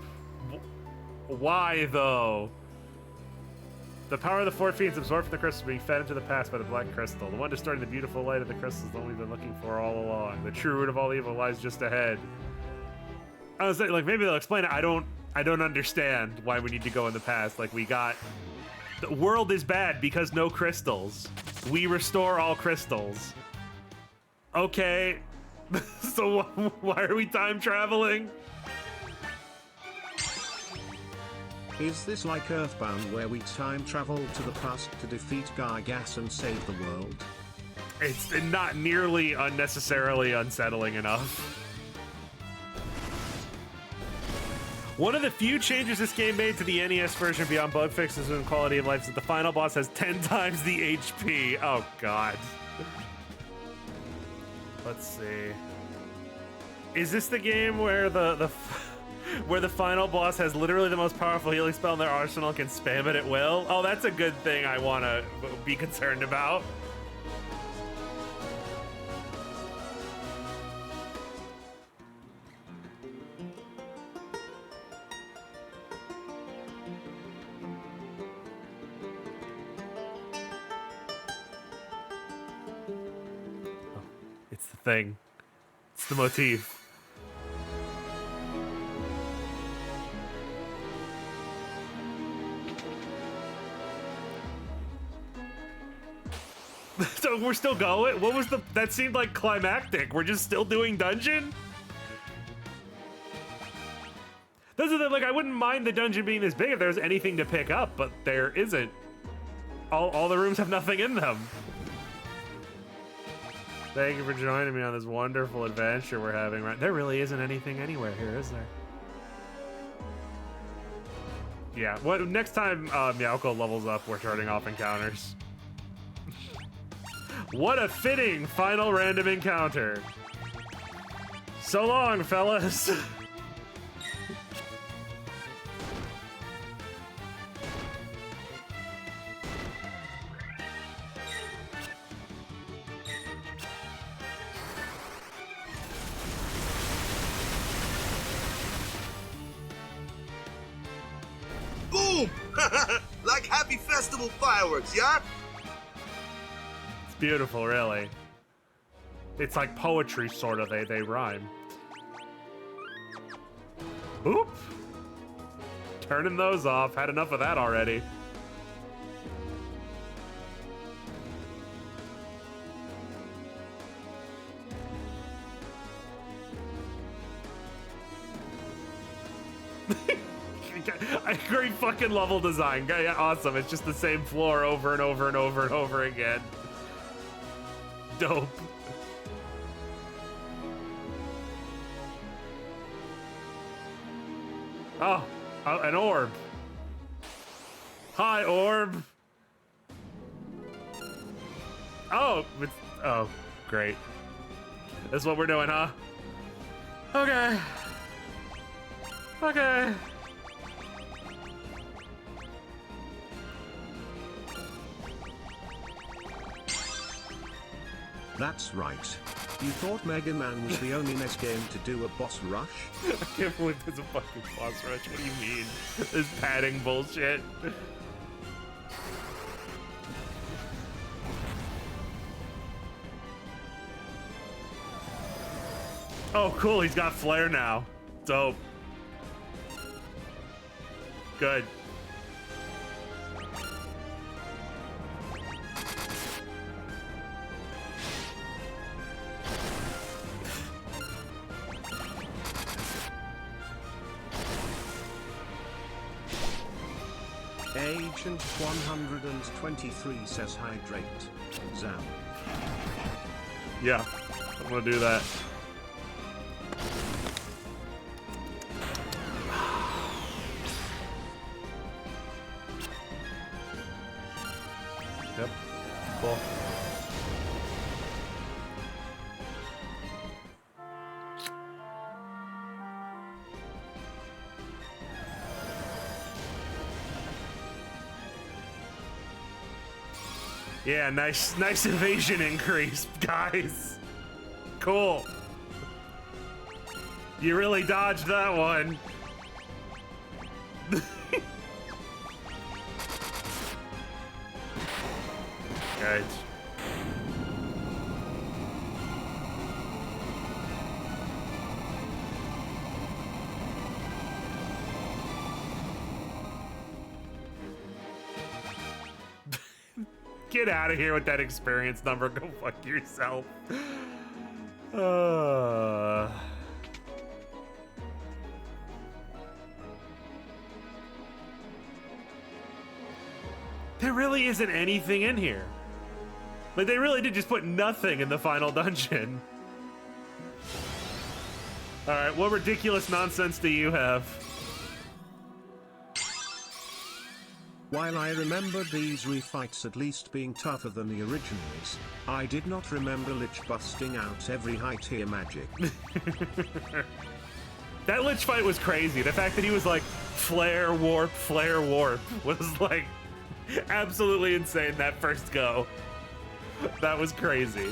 Why, though? The power of the four fiends absorbed from the crystal being fed into the past by the black crystal. The one distorting the beautiful light of the crystal is the one we've been looking for all along. The true root of all evil lies just ahead. I was like, maybe they'll explain it. I don't understand why we need to go in the past. Like, we got... The world is bad because no crystals. We restore all crystals. Okay. So why are we time traveling? Is this like Earthbound, where we time travel to the past to defeat Gygas and save the world? It's not nearly unnecessarily unsettling enough. One of the few changes this game made to the NES version beyond bug fixes and quality of life is that the final boss has 10 times the HP. Oh, God. Let's see. Is this the game where where the final boss has literally the most powerful healing spell in their arsenal and can spam it at will? Oh, that's a good thing I want to be concerned about. It's the thing. It's the motif. So we're still going? What was that seemed like climactic. We're just still doing dungeon? Those are the, like, I wouldn't mind the dungeon being this big if there was anything to pick up, but there isn't. All the rooms have nothing in them. Thank you for joining me on this wonderful adventure we're having right. There really isn't anything anywhere here, is there? Yeah, what next time Meowko levels up, we're turning off encounters. What a fitting final random encounter. So long, fellas. Boom! Like happy festival fireworks, yeah? It's beautiful, really. It's like poetry, sort of. They rhyme. Boop. Turning those off. Had enough of that already. Great fucking level design. Yeah, awesome. It's just the same floor over and over and over and over again. Dope. Oh, an orb. Hi, orb. Oh, great. That's what we're doing, huh? Okay. Okay. That's right. You thought Mega Man was the only NES game to do a boss rush? I can't believe there's a fucking boss rush. What do you mean? This padding bullshit. Oh, cool. He's got flair now. Dope. Good. Agent 123 says hydrate. Zam. Yeah, I'm gonna do that. Yep. Cool. Yeah, nice evasion increase, guys. Cool. You really dodged that one. Good. Get out of here with that experience number. Go fuck yourself. There really isn't anything in here. Like, they really did just put nothing in the final dungeon. All right, what ridiculous nonsense do you have? While I remember these refights at least being tougher than the originals, I did not remember Lich busting out every high tier magic. That Lich fight was crazy. The fact that he was like, flare, warp, was like absolutely insane that first go. That was crazy.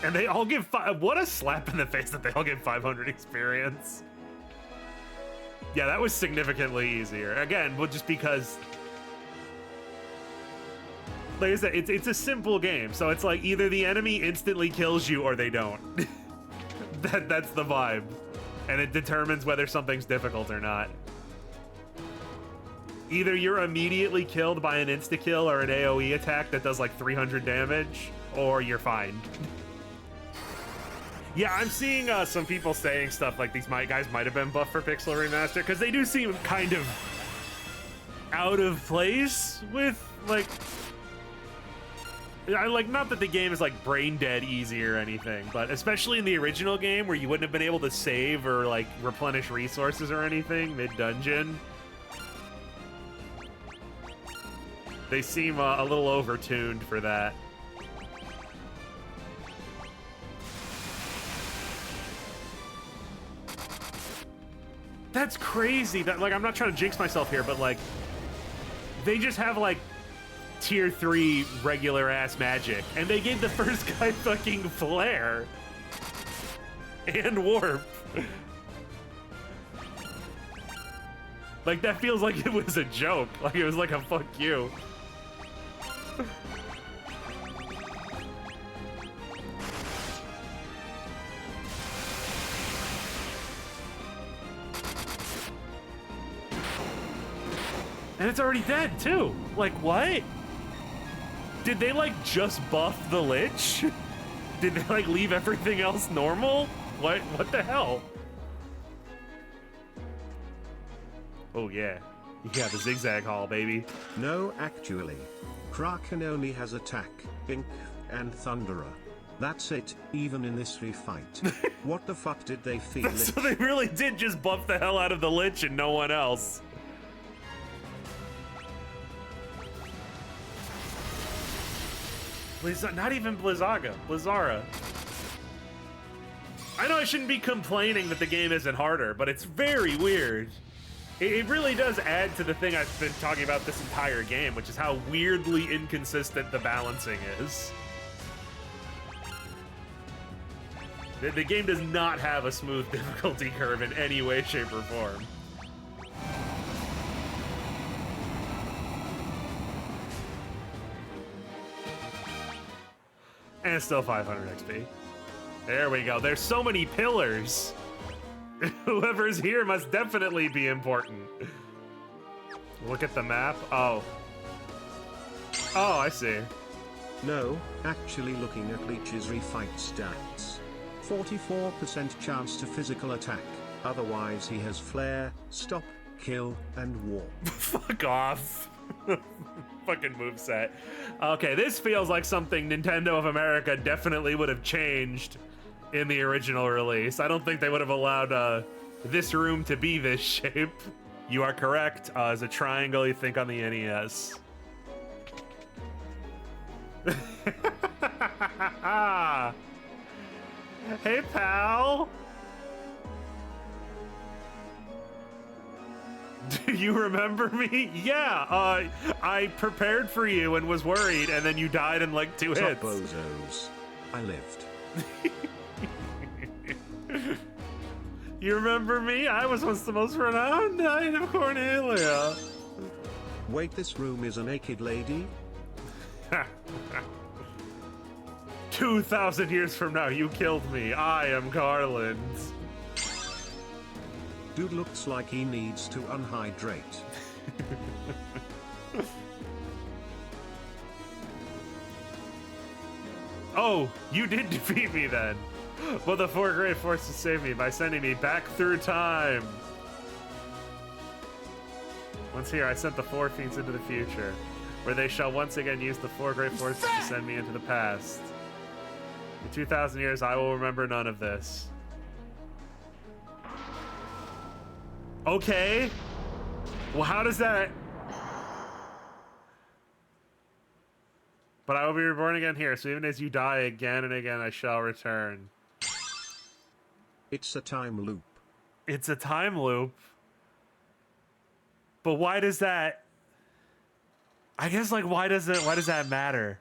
And they all give what a slap in the face that they all get 500 experience. Yeah, that was significantly easier. Again, well, just because, like I said, it's a simple game. So it's like either the enemy instantly kills you or they don't. That's the vibe. And it determines whether something's difficult or not. Either you're immediately killed by an insta-kill or an AoE attack that does like 300 damage, or you're fine. Yeah, I'm seeing some people saying stuff like these guys might have been buffed for Pixel Remaster, because they do seem kind of out of place with, like, not that the game is like brain dead easy or anything, but especially in the original game where you wouldn't have been able to save or like replenish resources or anything mid-dungeon. They seem a little overtuned for that. That's crazy. That, like, I'm not trying to jinx myself here, but like, they just have like tier 3 regular ass magic, and they gave the first guy fucking flare and warp. Like, that feels like it was a joke. Like, it was like a fuck you. And it's already dead, too. Like, what? Did they, like, just buff the Lich? Did they, like, leave everything else normal? What the hell? Oh, yeah. Yeah, the zigzag haul, baby. No, actually. Kraken only has attack, ink, and thunderer. That's it, even in this refight. What the fuck did they feel it? So they really did just buff the hell out of the Lich and no one else. Not even Blizzara. I know I shouldn't be complaining that the game isn't harder, but it's very weird. It really does add to the thing I've been talking about this entire game, which is how weirdly inconsistent the balancing is. The game does not have a smooth difficulty curve in any way, shape, or form. And it's still 500 XP. There we go. There's so many pillars. Whoever's here must definitely be important. Look at the map. Oh. Oh, I see. No, actually looking at Leech's refight stats. 44% chance to physical attack, otherwise he has flare, stop, kill, and warp. Fuck off. Fucking moveset. Okay, this feels like something Nintendo of America definitely would have changed in the original release. I don't think they would have allowed this room to be this shape. You are correct. As a triangle, you think on the NES. Hey, pal. Do you remember me? Yeah, I prepared for you and was worried, and then you died in like 2 hits. Bozos. I lived. You remember me? I was once the most renowned knight of Cornelia. Wait, this room is a naked lady? 2,000 years from now, you killed me. I am Garland. Dude looks like he needs to unhydrate. Oh, you did defeat me then. But the four great forces save me by sending me back through time. Once here, I sent the four fiends into the future, where they shall once again use the four great forces to send me into the past. In 2,000 years, I will remember none of this. Okay. Well, how does that... But I will be reborn again here, so even as you die again and again, I shall return. It's a time loop. It's a time loop. But why does that... I guess, like, why does that matter?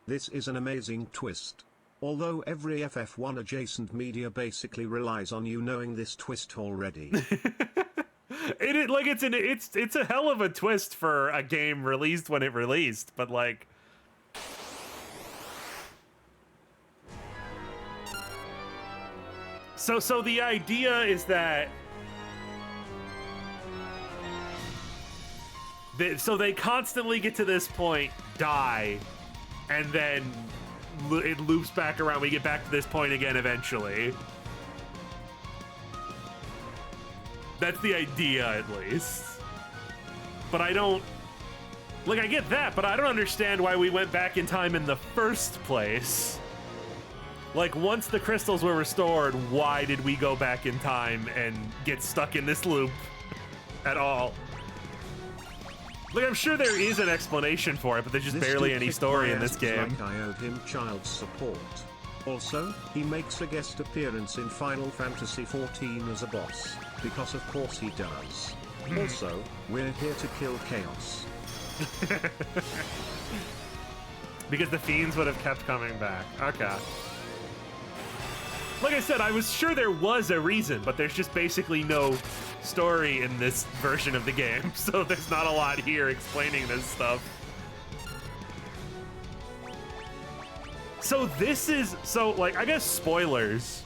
This is an amazing twist. Although every FF1 adjacent media basically relies on you knowing this twist already. It's a hell of a twist for a game released when it released, but like... So the idea is that... So they constantly get to this point, die, and then it loops back around. We get back to this point again eventually. That's the idea, at least. But I don't... Like, I get that, but I don't understand why we went back in time in the first place. Like, once the crystals were restored, why did we go back in time and get stuck in this loop at all? Like, I'm sure there is an explanation for it, but there's just barely any story in this game. Like I owed him child support. Also, he makes a guest appearance in Final Fantasy XIV as a boss, because of course he does. Also, we're here to kill chaos. Because the fiends would have kept coming back. Okay. Like I said, I was sure there was a reason, but there's just basically no story in this version of the game, so there's not a lot here explaining this stuff. So this is, like, I guess spoilers.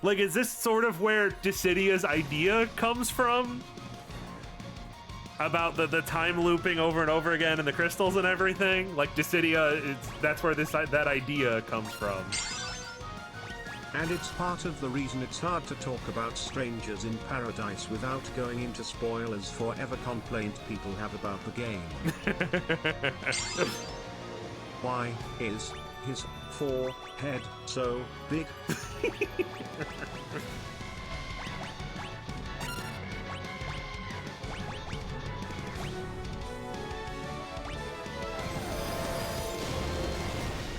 Like, is this sort of where Dissidia's idea comes from? About the time looping over and over again and the crystals and everything? Like, Dissidia, that's where that idea comes from. And it's part of the reason it's hard to talk about Strangers in Paradise without going into spoilers for every complaint people have about the game. Why is his forehead so big?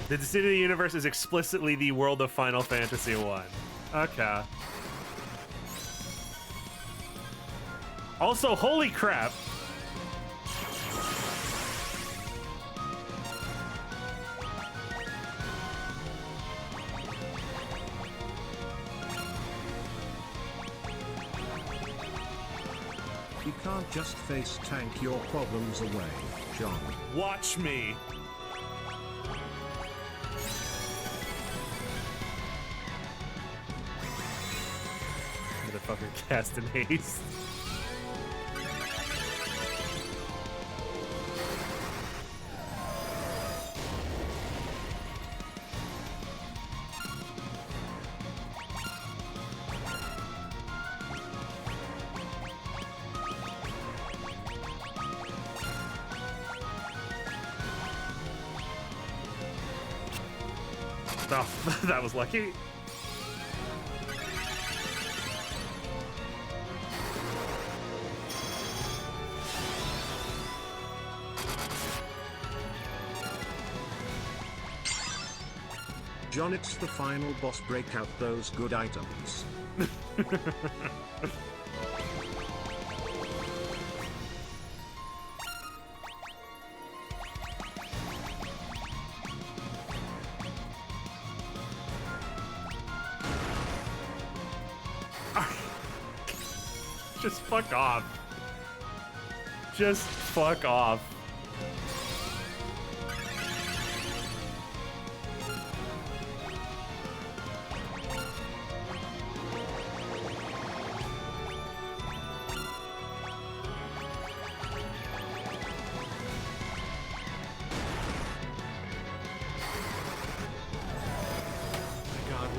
The Dissidia universe is explicitly the world of Final Fantasy 1. Okay. Also, holy crap. You can't just face tank your problems away, John. Watch me. Motherfucker cast in haste. Oh, that was lucky. John, it's the final boss. Break out those good items. Just fuck off. Just fuck off.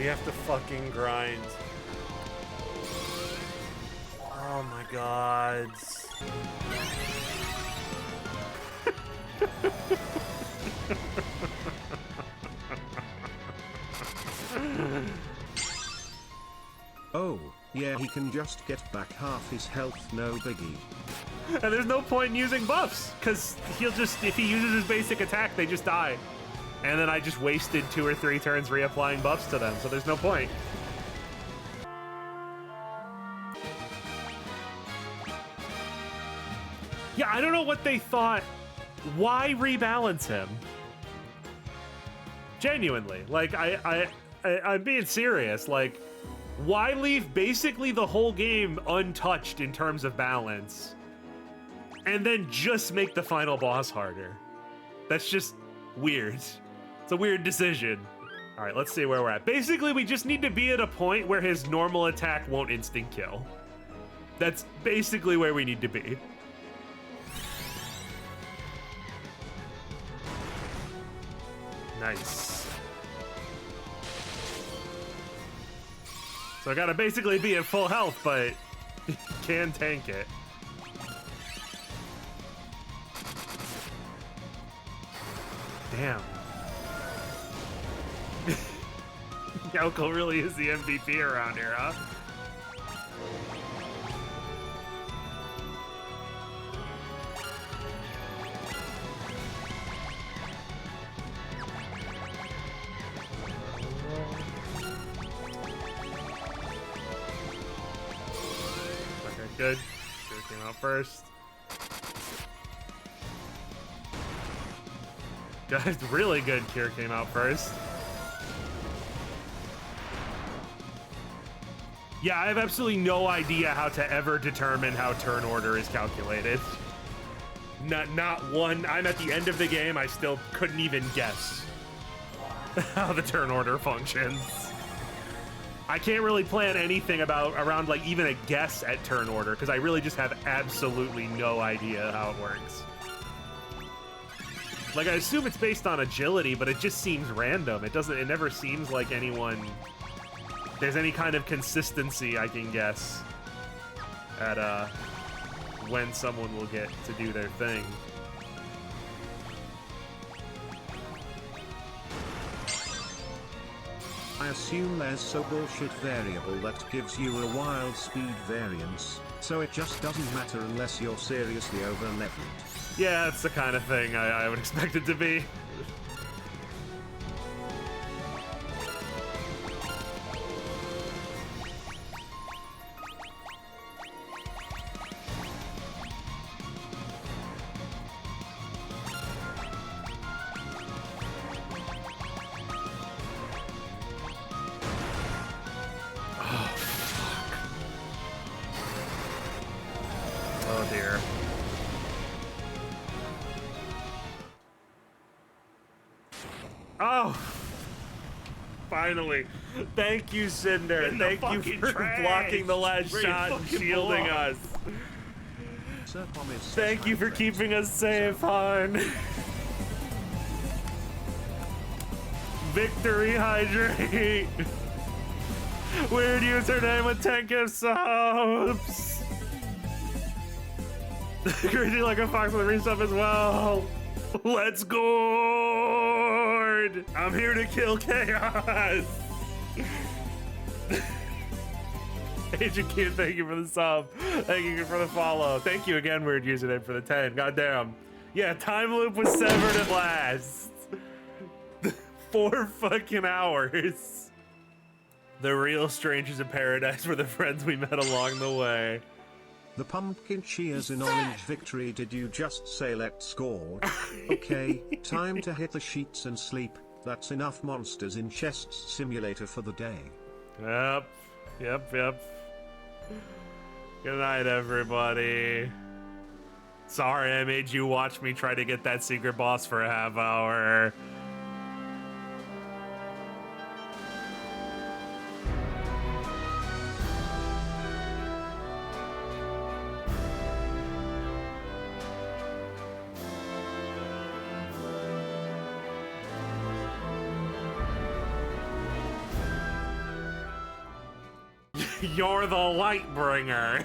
We have to fucking grind. Oh my god. Oh, yeah, he can just get back half his health, no biggie. And there's no point in using buffs, because he'll just, if he uses his basic attack, they just die. And then I just wasted 2 or 3 turns reapplying buffs to them, so there's no point. Yeah, I don't know what they thought. Why rebalance him? Genuinely, like, I'm being serious. Like, why leave basically the whole game untouched in terms of balance? And then just make the final boss harder. That's just weird. It's a weird decision. All right, let's see where we're at. Basically, we just need to be at a point where his normal attack won't instant kill. That's basically where we need to be. Nice. So I gotta basically be at full health, but can tank it. Damn. Yoko really is the MVP around here, huh? Okay, good. Sure came out first. Guys, really good cure came out first. Yeah, I have absolutely no idea how to ever determine how turn order is calculated. Not one. I'm at the end of the game, I still couldn't even guess how the turn order functions. I can't really plan anything around like even a guess at turn order because I really just have absolutely no idea how it works. Like, I assume it's based on agility, but it just seems random. It never seems like there's any kind of consistency I can guess at, when someone will get to do their thing. I assume there's some bullshit variable that gives you a wild speed variance, so it just doesn't matter unless you're seriously over-leveled. Yeah, that's the kind of thing I would expect it to be. Oh, fuck. Oh, dear. Oh, finally. Thank you, Cinder. Thank you for blocking the last shot and shielding us. Thank you for keeping us safe, hon. Victory hydrate. Weird username with 10 gift subs. Crazy like a fox with a resub as well. Let's go! I'm here to kill chaos! Agent Q, thank you for the sub. Thank you for the follow. Thank you again, weird username, for the 10. Goddamn. Yeah, time loop was severed at last. 4 fucking hours. The real strangers in paradise were the friends we met along the way. The pumpkin cheers in orange victory. Did you just say let's go? Okay, time to hit the sheets and sleep. That's enough monsters in Chests Simulator for the day. Yep. Good night, everybody. Sorry I made you watch me try to get that secret boss for a half hour. You're the light bringer.